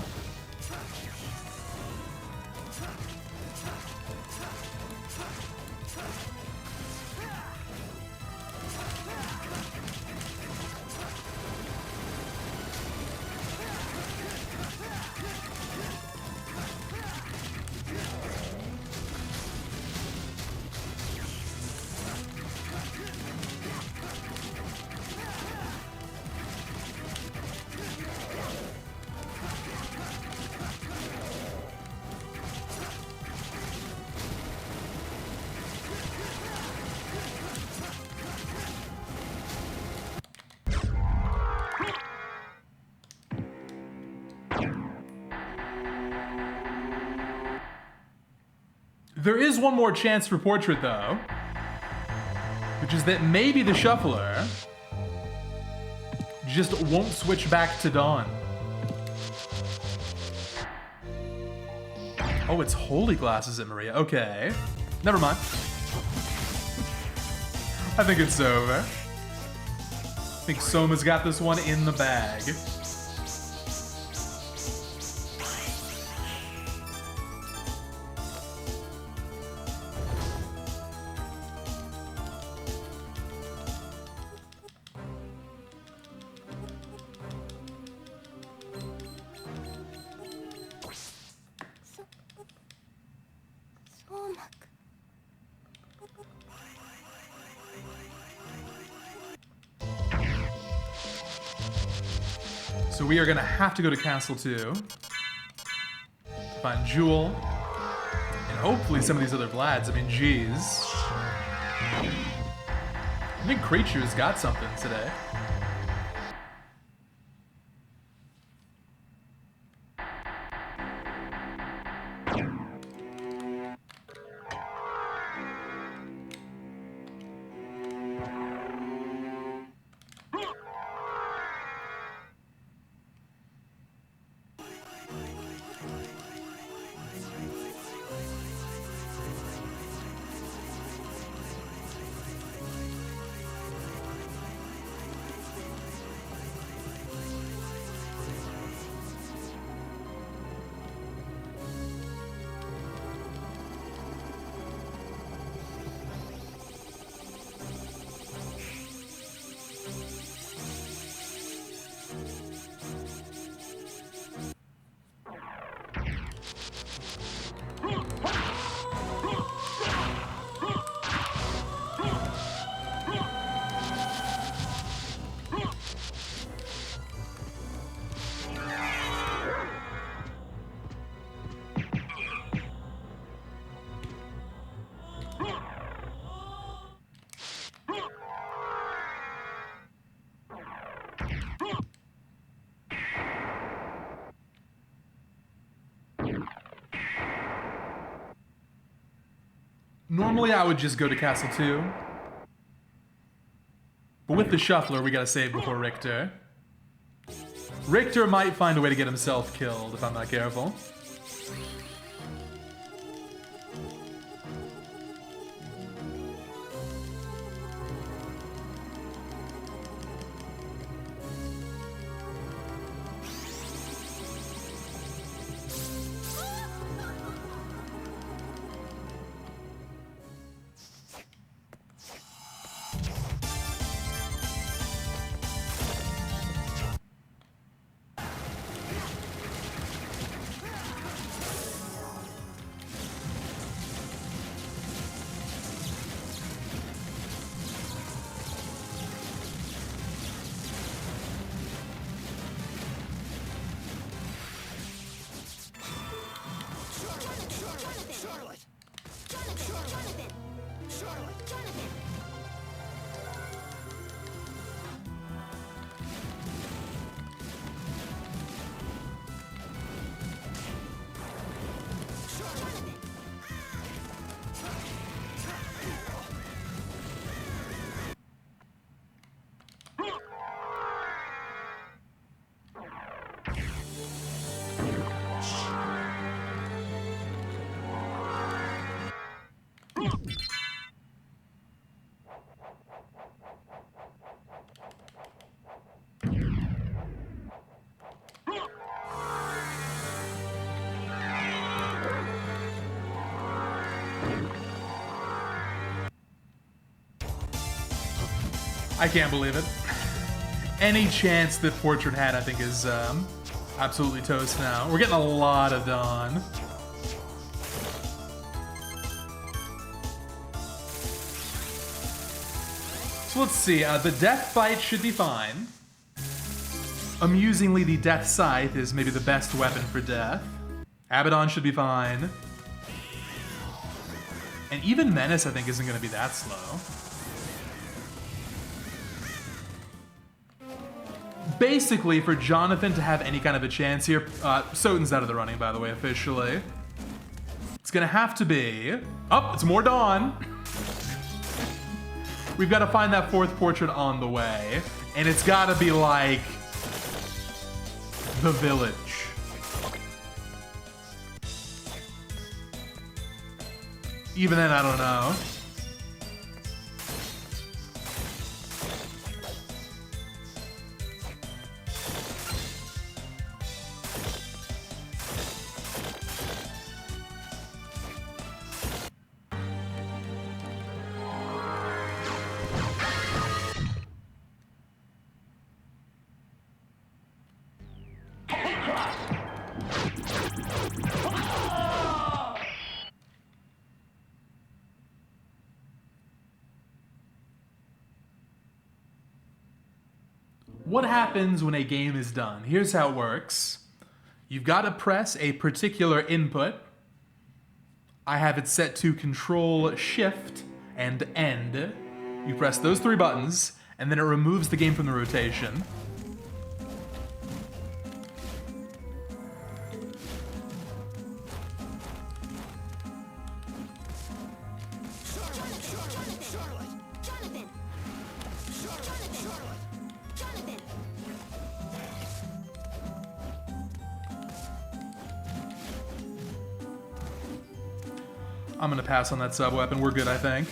There is one more chance for Portrait, though, which is that maybe the Shuffler just won't switch back to Dawn. Oh, it's Holy Glasses at Maria. Okay. Never mind. I think it's over. I think Soma's got this one in the bag. So we are gonna have to go to Castle 2 to find Jewel and hopefully some of these other Vlads. I mean, geez. I think Creature's got something today. Normally I would just go to Castle 2. But with the Shuffler, we gotta save before Richter. Richter might find a way to get himself killed if I'm not careful. I can't believe it. Any chance that Portrait had, I think, is absolutely toast now. We're getting a lot of Dawn. So let's see. The Death Fight should be fine. Amusingly, the Death Scythe is maybe the best weapon for Death. Abaddon should be fine. And even Menace, I think, isn't going to be that slow. Basically, for Jonathan to have any kind of a chance here, Soten's out of the running, by the way, officially. It's gonna have to be... Oh, it's more dawn. We've got to find that fourth portrait on the way. And it's gotta be like... the village. Even then, I don't know. What happens when a game is done? Here's how it works. You've got to press a particular input. I have it set to Control, Shift, and End. You press those 3 buttons, and then it removes the game from the rotation. I'm gonna pass on that sub-weapon. We're good, I think.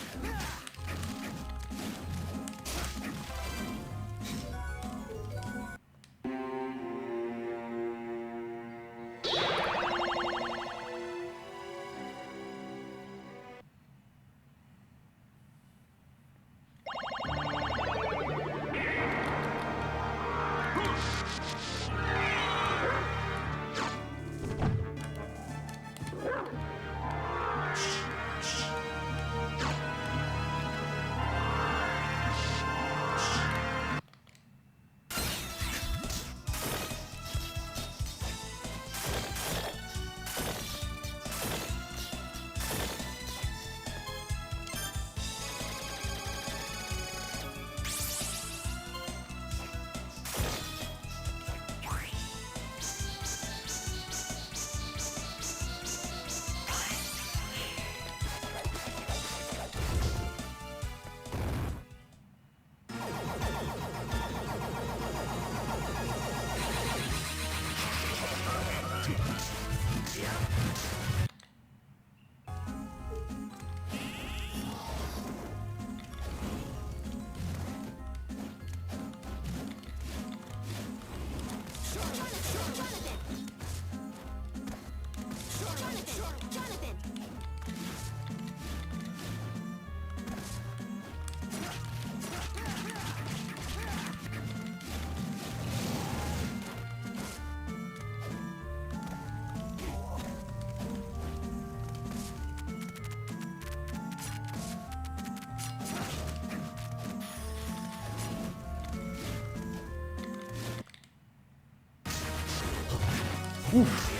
Oof.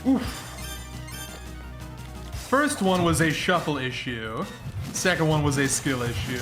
Oof. First one was a shuffle issue. Second one was a skill issue.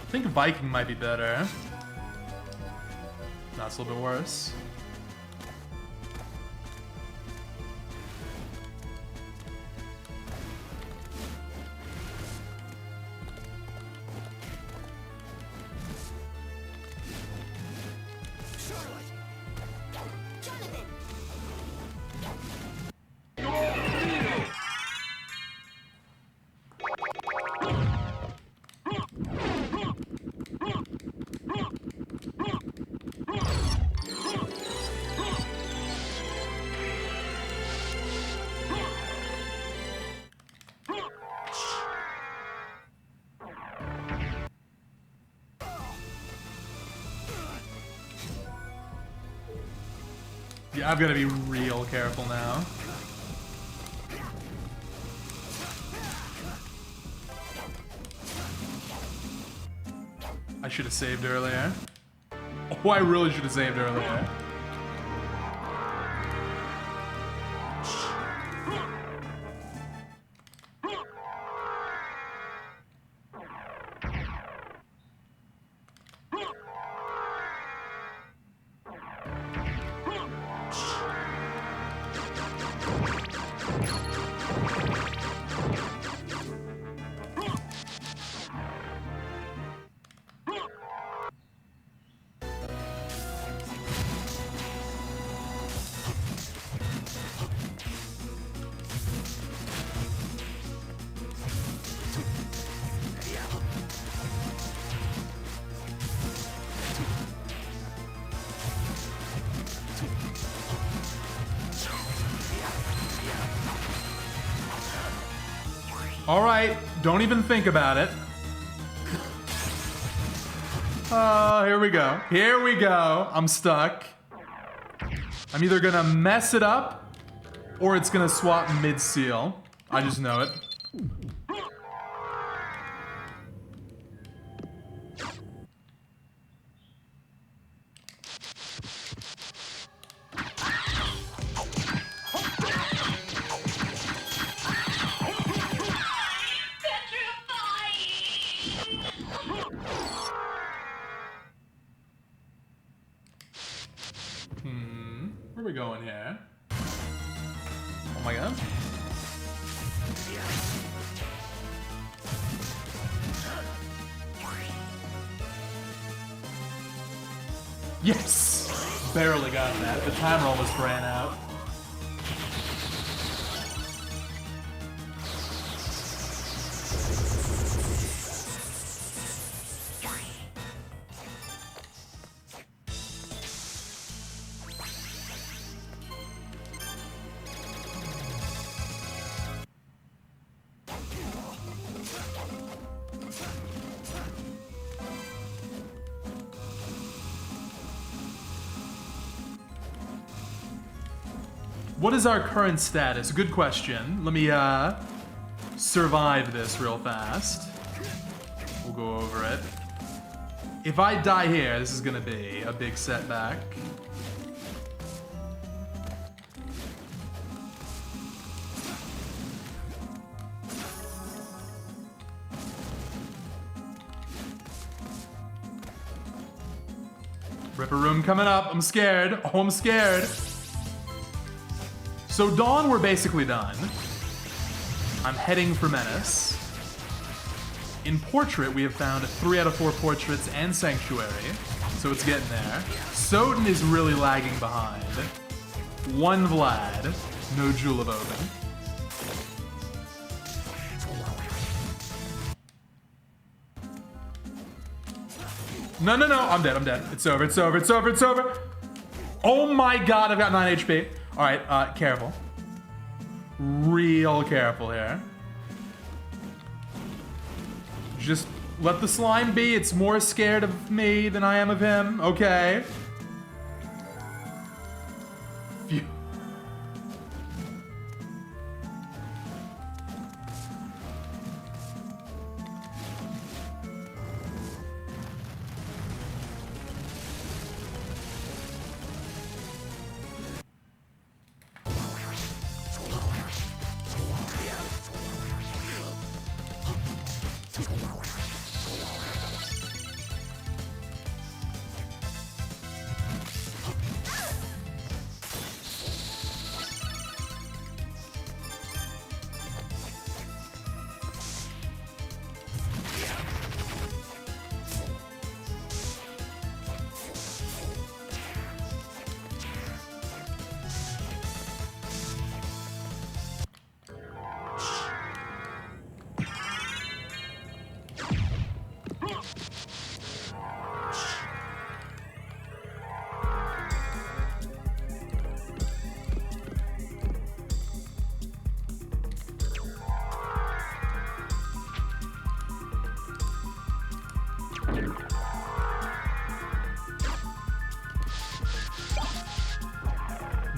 I think Viking might be better. That's a little bit worse. Yeah, I've got to be real careful now. I should have saved earlier. Oh, I really should have saved earlier. Alright, don't even think about it. Oh, here we go. Here we go. I'm stuck. I'm either gonna mess it up, or it's gonna swap mid-seal. I just know it. Where are we going here? Oh my god. Yes! Barely got that. The timer almost ran out. What is our current status? Good question. Let me survive this real fast. We'll go over it. If I die here, this is gonna be a big setback. Ripper room coming up. I'm scared. Oh, I'm scared. So Dawn, we're basically done. I'm heading for Menace. In Portrait, we have found 3 out of 4 Portraits and Sanctuary, so it's getting there. Soten is really lagging behind. 1 Vlad, no Jewel of Open. No, no, no, I'm dead, I'm dead. It's over, it's over, it's over, it's over. Oh my god, I've got 9 HP. All right, careful. Real careful here. Just let the slime be. It's more scared of me than I am of him. Okay. Phew.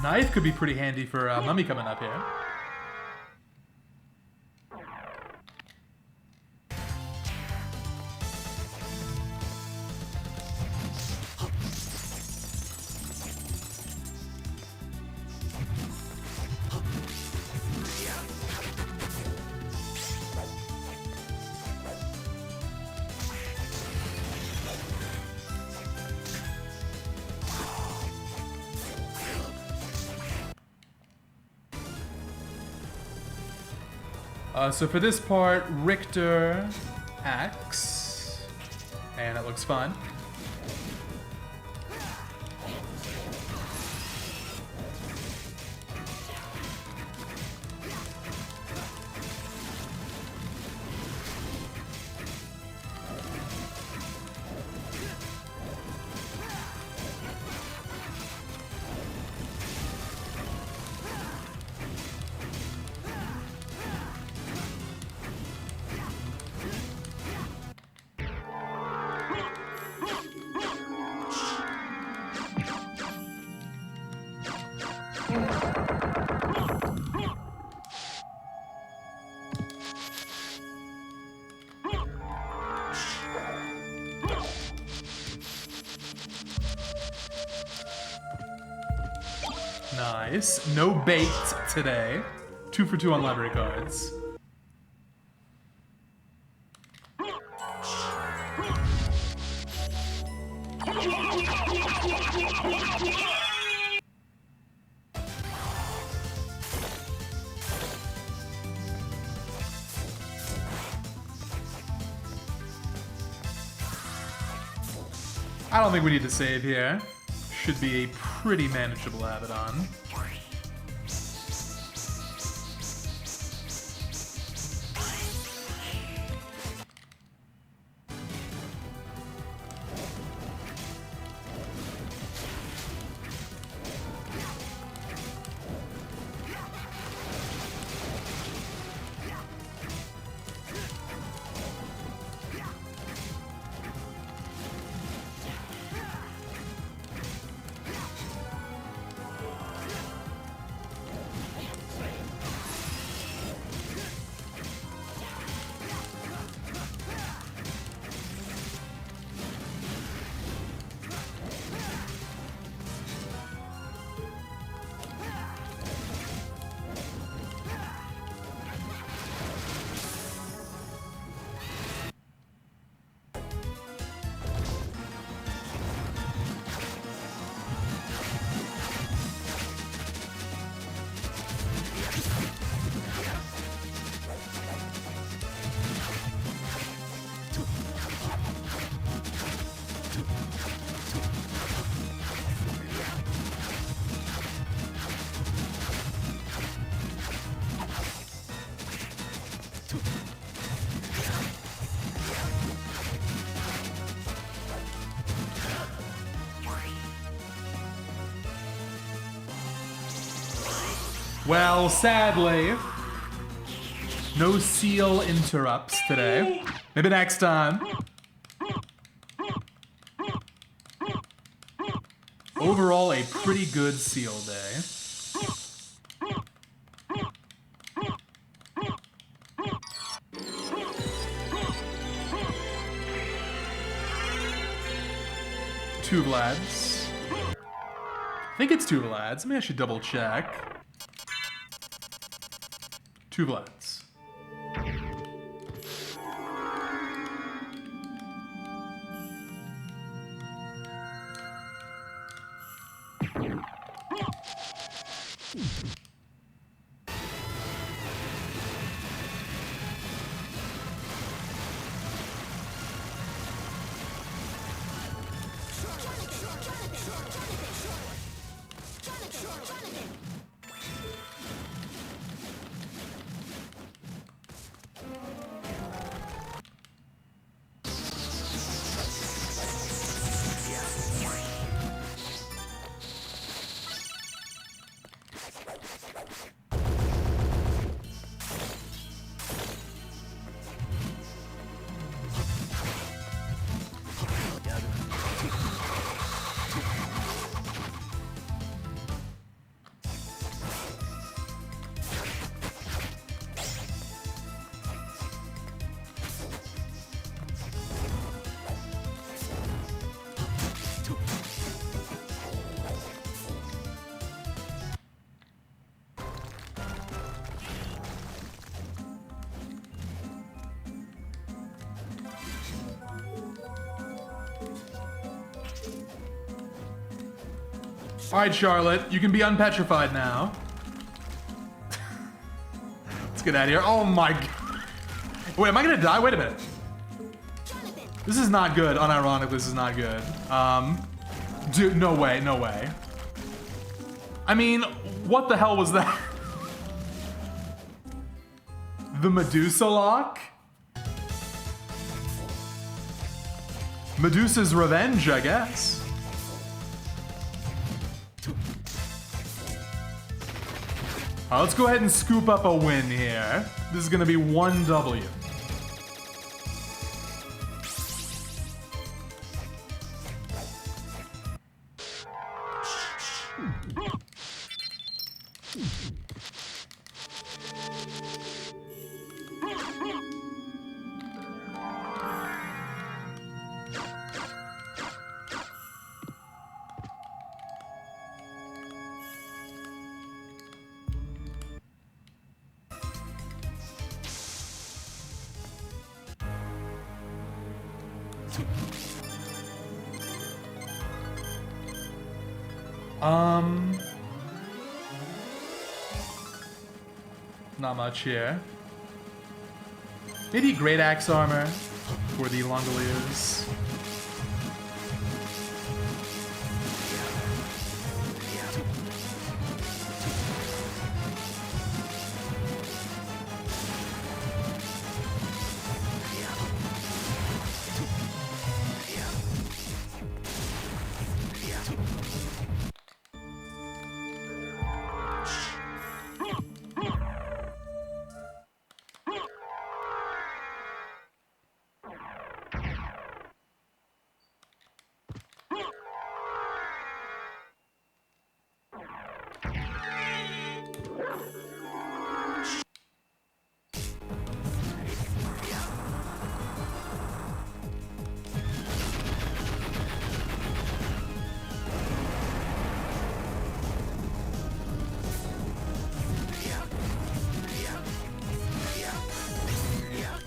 Knife could be pretty handy for Mummy coming up here. So for this part, Richter hacks, and it looks fun. Nice. No bait today. 2 for 2 on library cards. I don't think we need to save here. Should be a pretty manageable Abaddon. Well, sadly, no seal interrupts today. Maybe next time. Overall, a pretty good seal day. Two Vlads. I think it's 2 Vlads. Maybe I should double check. 2 Vlads. All right, Charlotte, you can be unpetrified now. Let's get out of here. Oh my god. Wait, am I gonna die? Wait a minute. This is not good. Unironically, this is not good. Dude, no way, no way. I mean, what the hell was that? The Medusa lock? Medusa's revenge, I guess. Let's go ahead and scoop up a win here. This is gonna be 1W. Not much here. Maybe Great Axe armor for the Longoliers.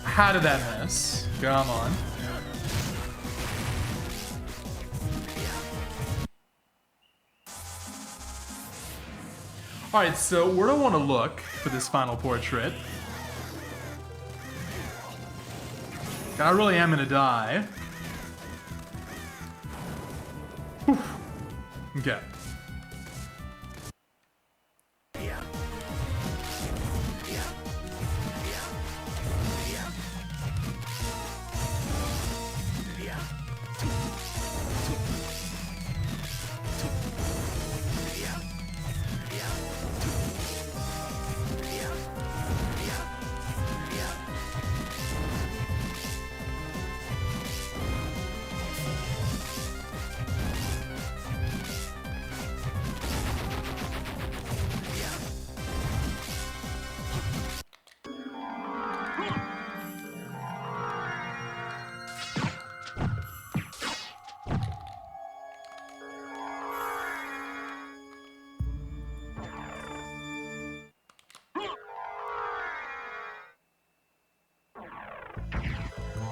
How did that miss? Come on. Alright, so where do I want to look for this final portrait? I really am gonna die. Whew. Okay.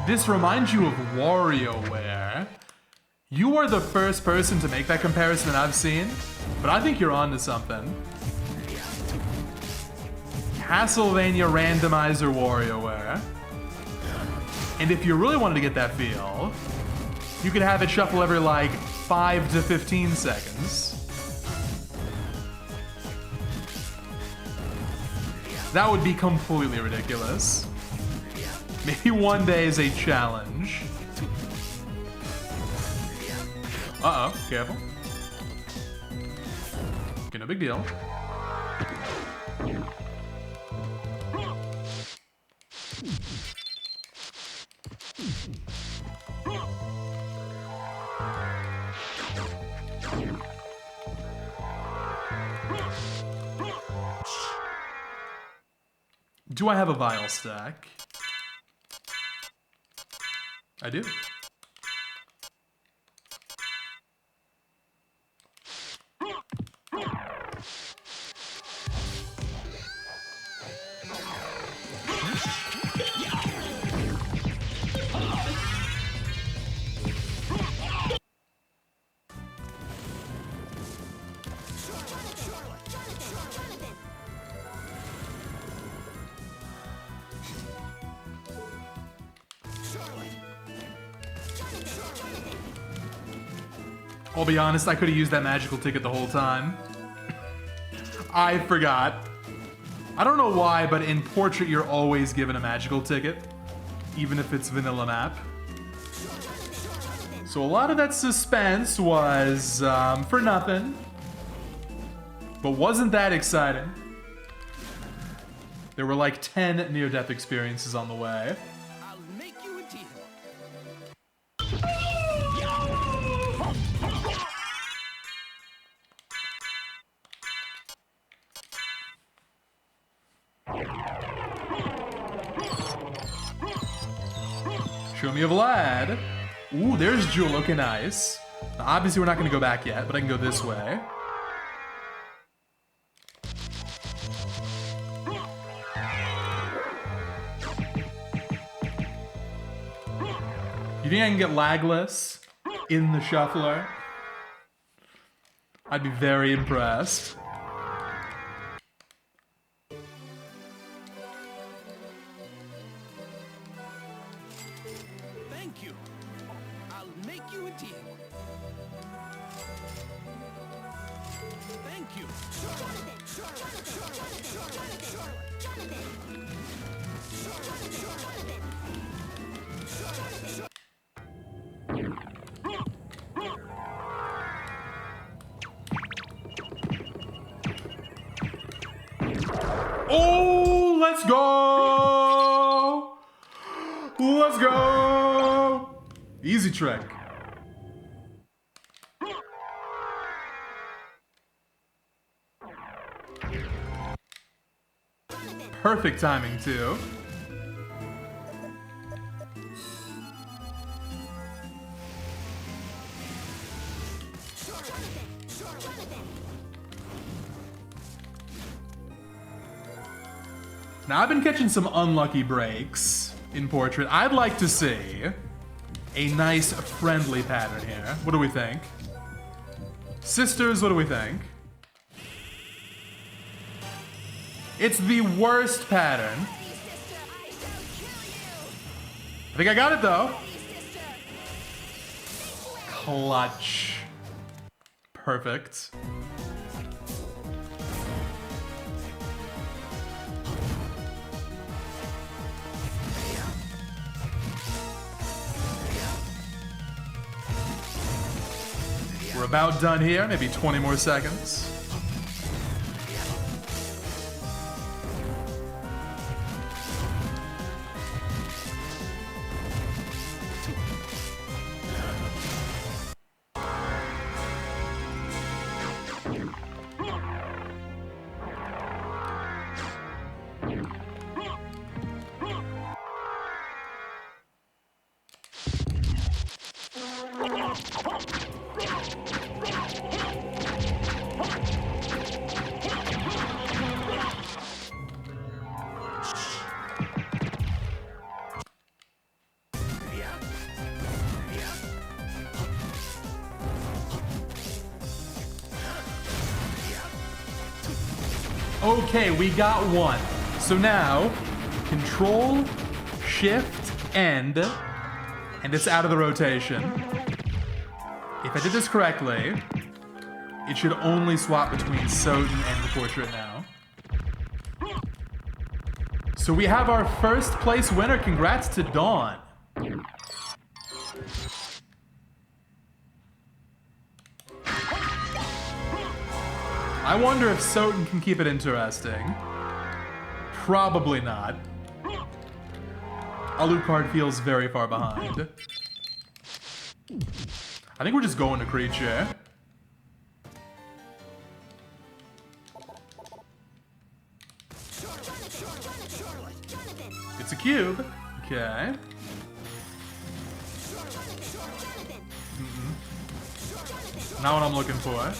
This reminds you of WarioWare. You are the first person to make that comparison that I've seen, but I think you're onto something. Castlevania Randomizer WarioWare. And if you really wanted to get that feel, you could have it shuffle every like 5 to 15 seconds. That would be completely ridiculous. Maybe one day is a challenge. Uh-oh, careful. Okay, no big deal. Do I have a vial stack? I do. I'll be honest, I could have used that magical ticket the whole time. I forgot. I don't know why, but in Portrait you're always given a magical ticket, even if it's vanilla map. So a lot of that suspense was for nothing, but wasn't that exciting. There were like 10 near-death experiences on the way. I'll make you a deal. Show me a Vlad. Ooh, there's Jewel looking nice. Now, obviously, we're not going to go back yet, but I can go this way. You think I can get lagless in the shuffler? I'd be very impressed. Thank you. I'll make you a deal. Thank you. Oh, let's go! Let's go! Easy trick. Perfect timing, too. Now, I've been catching some unlucky breaks in Portrait. I'd like to see a nice, friendly pattern here. What do we think? Sisters, what do we think? It's the worst pattern. I think I got it, though. Clutch. Perfect. We're about done here, maybe 20 more seconds. Okay, we got one. So now, Control, Shift, End, and it's out of the rotation. If I did this correctly, it should only swap between Soten and the Portrait now. So we have our first place winner. Congrats to Dawn. I wonder if Soten can keep it interesting. Probably not. Alucard feels very far behind. I think we're just going to creature. It's a cube. Okay. Not what I'm looking for.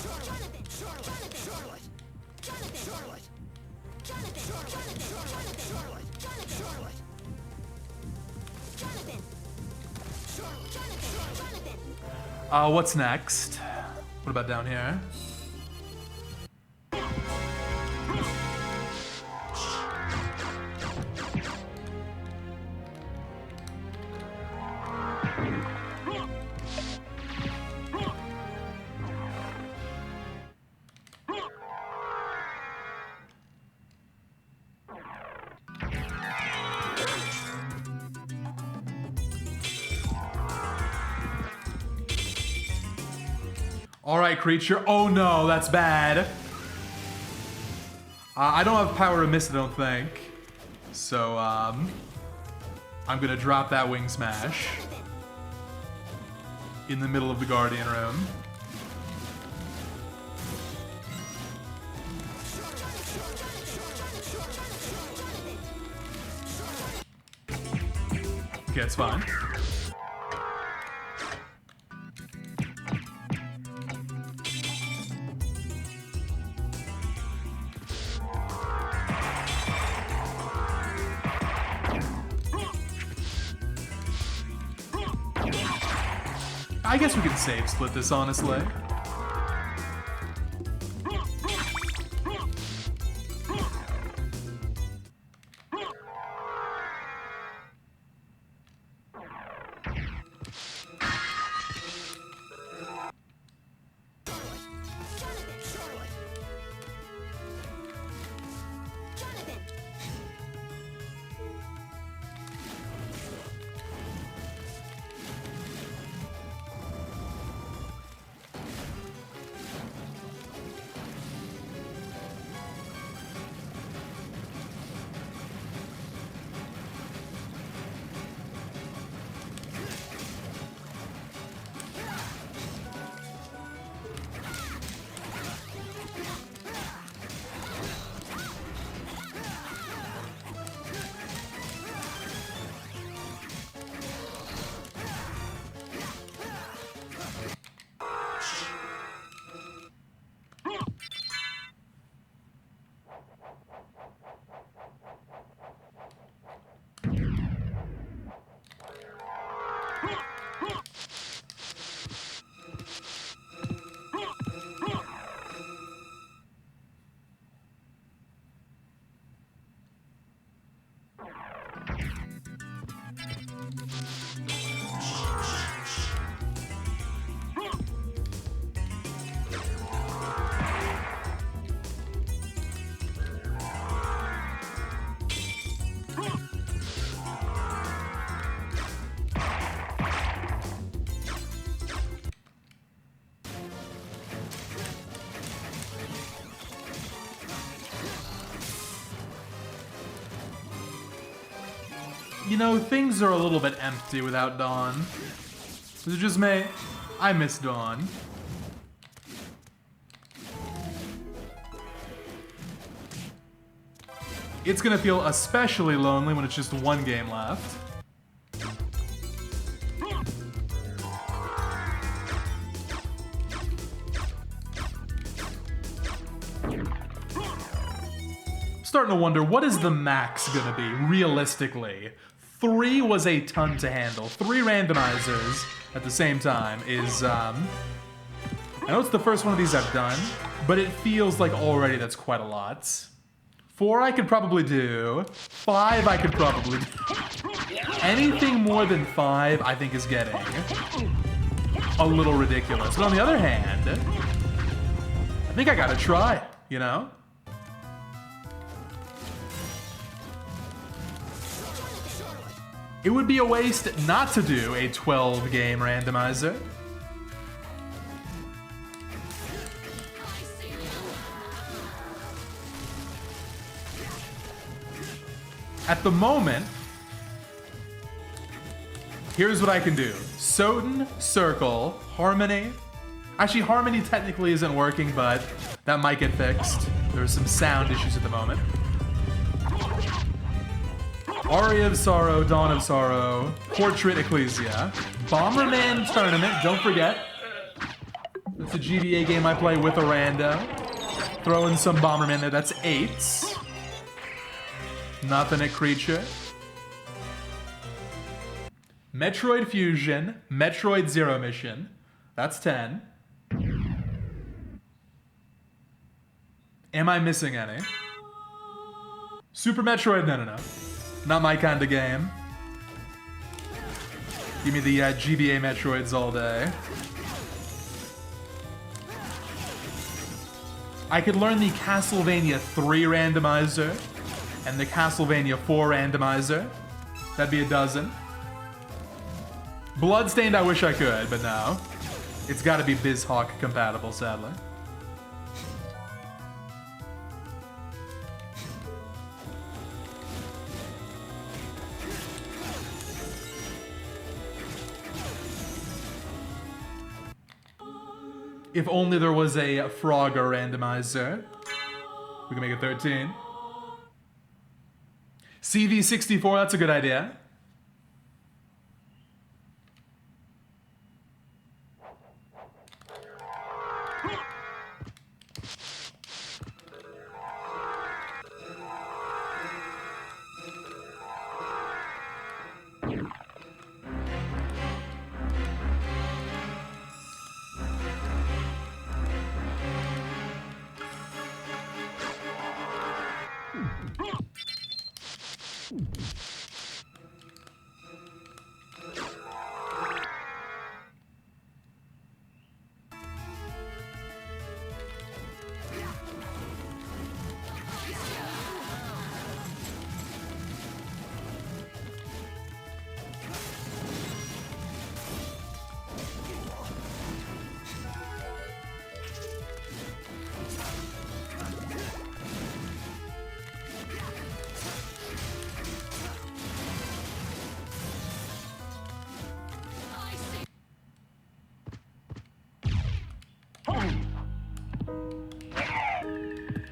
What's next? What about down here? Alright, creature. Oh no, that's bad. I don't have power to miss, I don't think. So, I'm gonna drop that Wing Smash in the middle of the Guardian Room. Okay, it's fine. I guess we can save split this, honestly. You know, things are a little bit empty without Dawn. Is it just me? I miss Dawn. It's gonna feel especially lonely when it's just one game left. Starting to wonder, what is the max gonna be, realistically? 3 was a ton to handle. 3 randomizers at the same time is, I know it's the first one of these I've done, but it feels like already that's quite a lot. 4 I could probably do. 5 I could probably do. Anything more than 5 I think is getting a little ridiculous. But on the other hand, I think I gotta try, you know? It would be a waste not to do a 12-game randomizer. At the moment, here's what I can do. Soten, Circle, Harmony. Actually, Harmony technically isn't working, but that might get fixed. There's some sound issues at the moment. Aria of Sorrow, Dawn of Sorrow, Portrait Ecclesia, Bomberman Tournament, don't forget. It's a GBA game I play with a rando. Throw in some Bomberman there, that's 8. Nothing at Creature. Metroid Fusion, Metroid Zero Mission, that's 10. Am I missing any? Super Metroid, no. Not my kind of game. Give me the GBA Metroids all day. I could learn the Castlevania 3 randomizer and the Castlevania 4 randomizer. That'd be a dozen. Bloodstained, I wish I could, but no. It's got to be BizHawk compatible, sadly. If only there was a Frogger randomizer. We can make it 13. CV64, that's a good idea.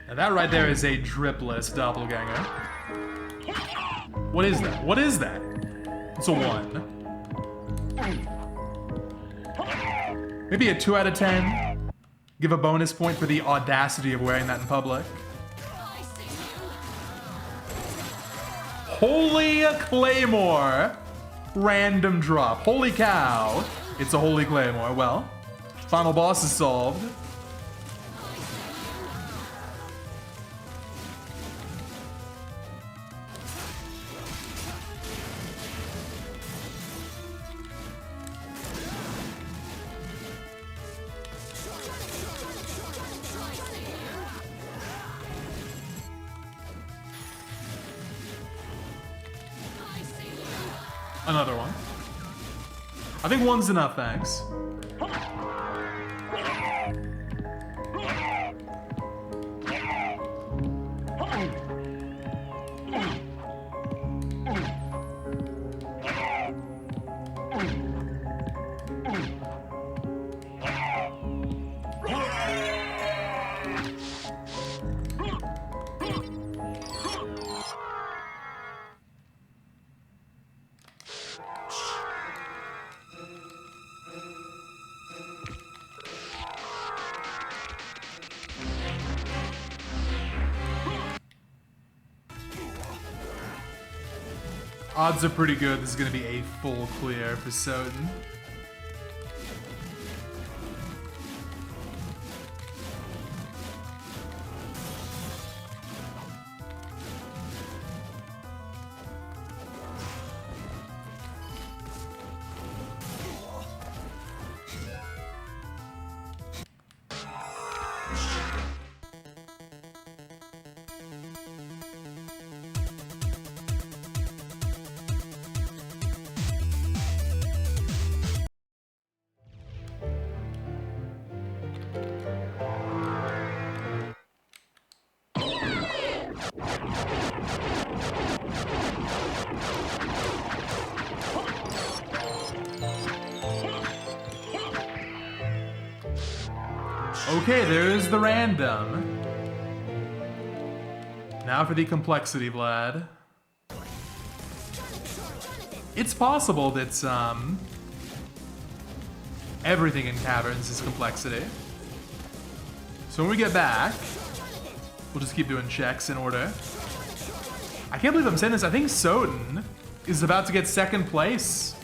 Now that right there is a dripless doppelganger. What is that? What is that? It's a 1. Maybe a 2 out of 10. Give a bonus point for the audacity of wearing that in public. Holy Claymore! Random drop. Holy cow! It's a Holy Claymore. Well, final boss is solved. Another one. I think 1's enough, thanks. Odds are pretty good this is going to be a full clear for Soden. Okay, there's the random. Now for the complexity, Vlad. It's possible that, everything in Caverns is complexity. So when we get back, we'll just keep doing checks in order. I can't believe I'm saying this. I think Soden is about to get second place.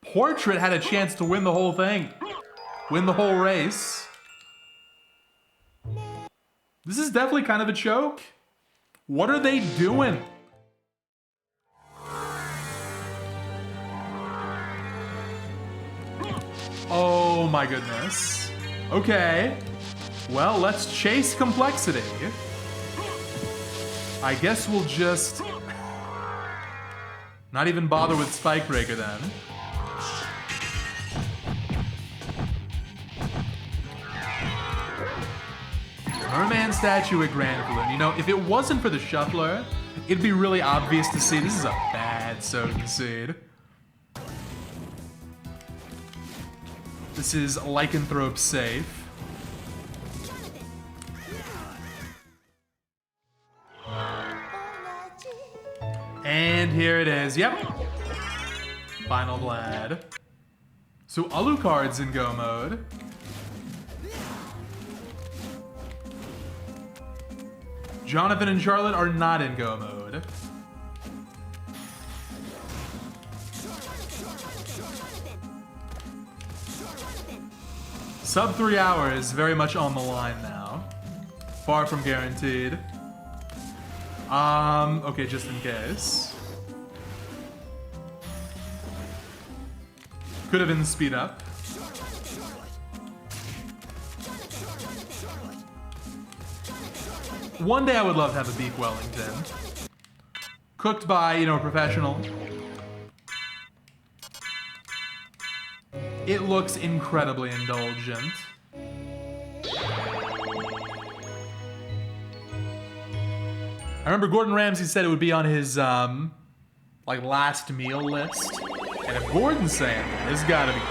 Portrait had a chance to win the whole thing. Win the whole race. This is definitely kind of a choke. What are they doing? Oh my goodness. Okay. Well, let's chase complexity. I guess we'll just not even bother with Spike Breaker then. Merman statue at Grand Balloon. You know, if it wasn't for the shuffler, it'd be really obvious to see this is a bad Soden seed. This is Lycanthrope safe. And here it is. Yep. Final Vlad. So Alucard's in go mode. Jonathan and Charlotte are not in go mode. Sub 3 hours, very much on the line now. Far from guaranteed. Okay, just in case. Could have been speed up. One day I would love to have a Beak Wellington. Cooked by, you know, a professional. It looks incredibly indulgent. I remember Gordon Ramsay said it would be on his, like, last meal list. And if Gordon's saying that, it's gotta be good.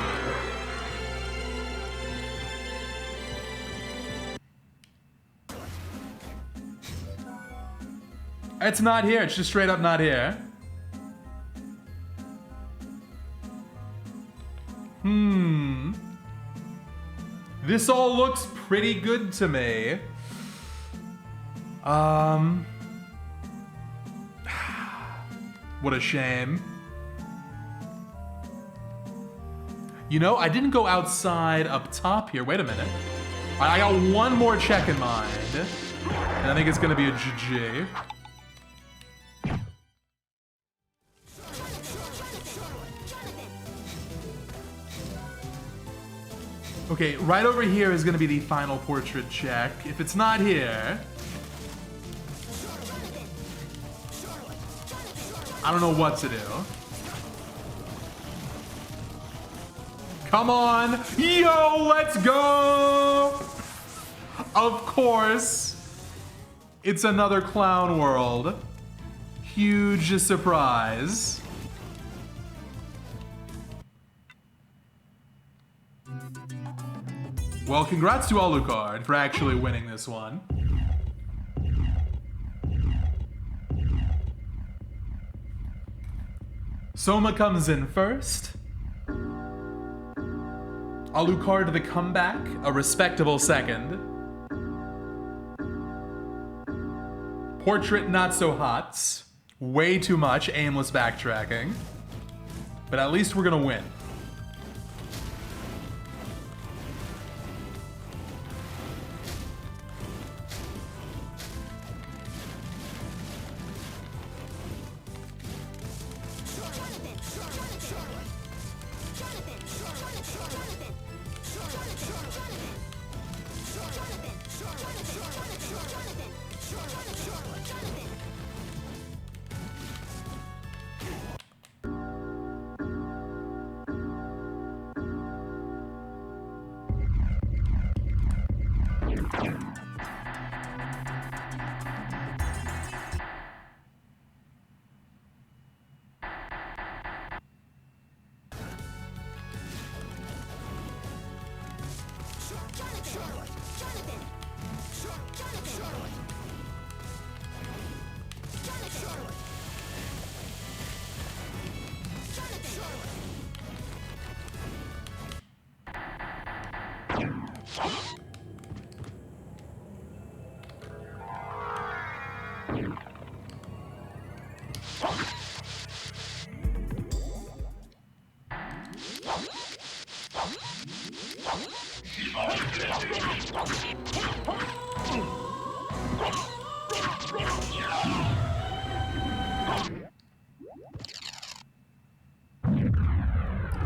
It's not here, it's just straight up not here. This all looks pretty good to me. What a shame. You know, I didn't go outside up top here. Wait a minute. I got one more check in mind. And I think it's gonna be a GG. Okay, right over here is gonna be the final portrait check. If it's not here, I don't know what to do. Come on! Yo, let's go! Of course, it's another Clown World. Huge surprise. Well, congrats to Alucard for actually winning this one. Soma comes in first. Alucard the comeback, a respectable second. Portrait not so hot. Way too much aimless backtracking. But at least we're gonna win.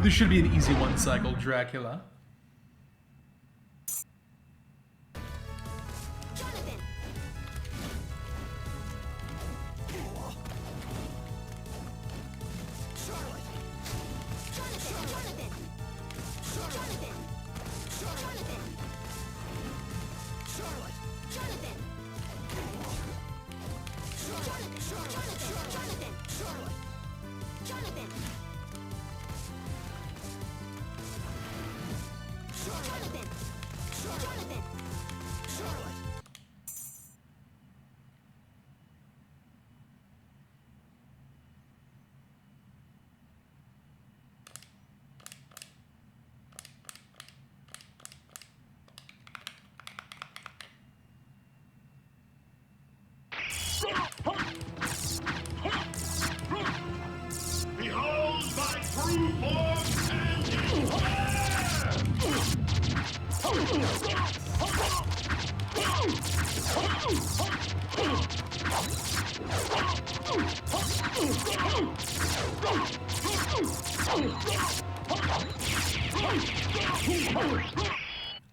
This should be an easy one cycle, Dracula.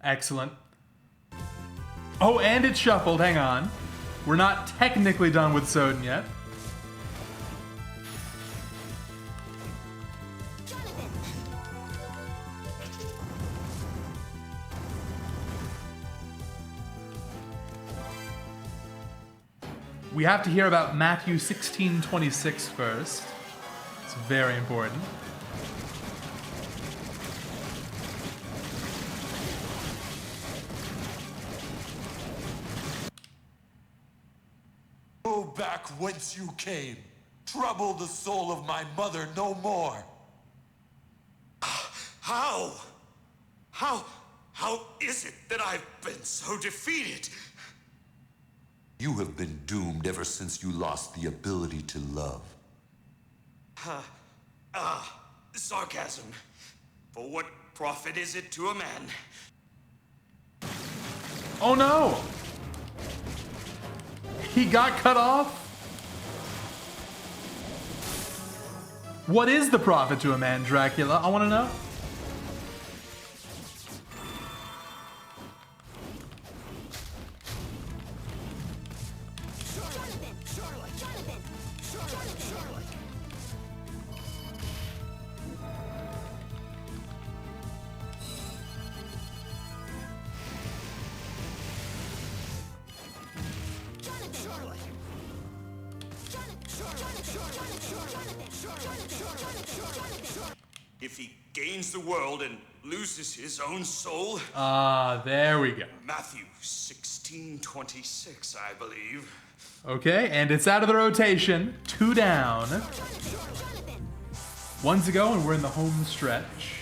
Excellent. Oh, and it's shuffled. Hang on. We're not technically done with Soden yet. We have to hear about Matthew 16:26 first. It's very important. Go back whence you came. Trouble the soul of my mother no more. How? How is it that I've been so defeated? You have been doomed ever since you lost the ability to love. Sarcasm. For what profit is it to a man? Oh no! He got cut off? What is the profit to a man, Dracula? I want to know. If he gains the world and loses his own soul. Ah, there we go. Matthew 16:26, I believe. Okay, and it's out of the rotation. 2 down. 1 to go, and we're in the home stretch.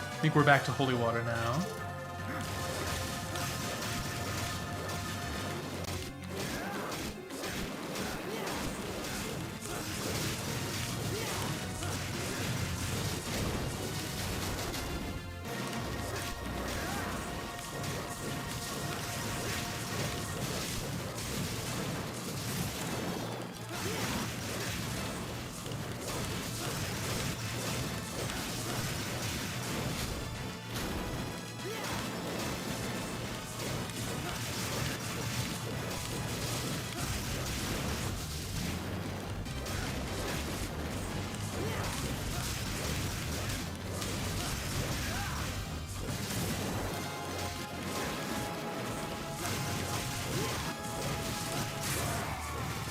I think we're back to holy water now.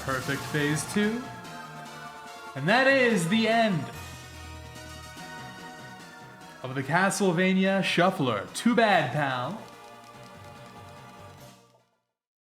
Perfect phase 2. And that is the end of the Castlevania Shuffler. Too bad, pal.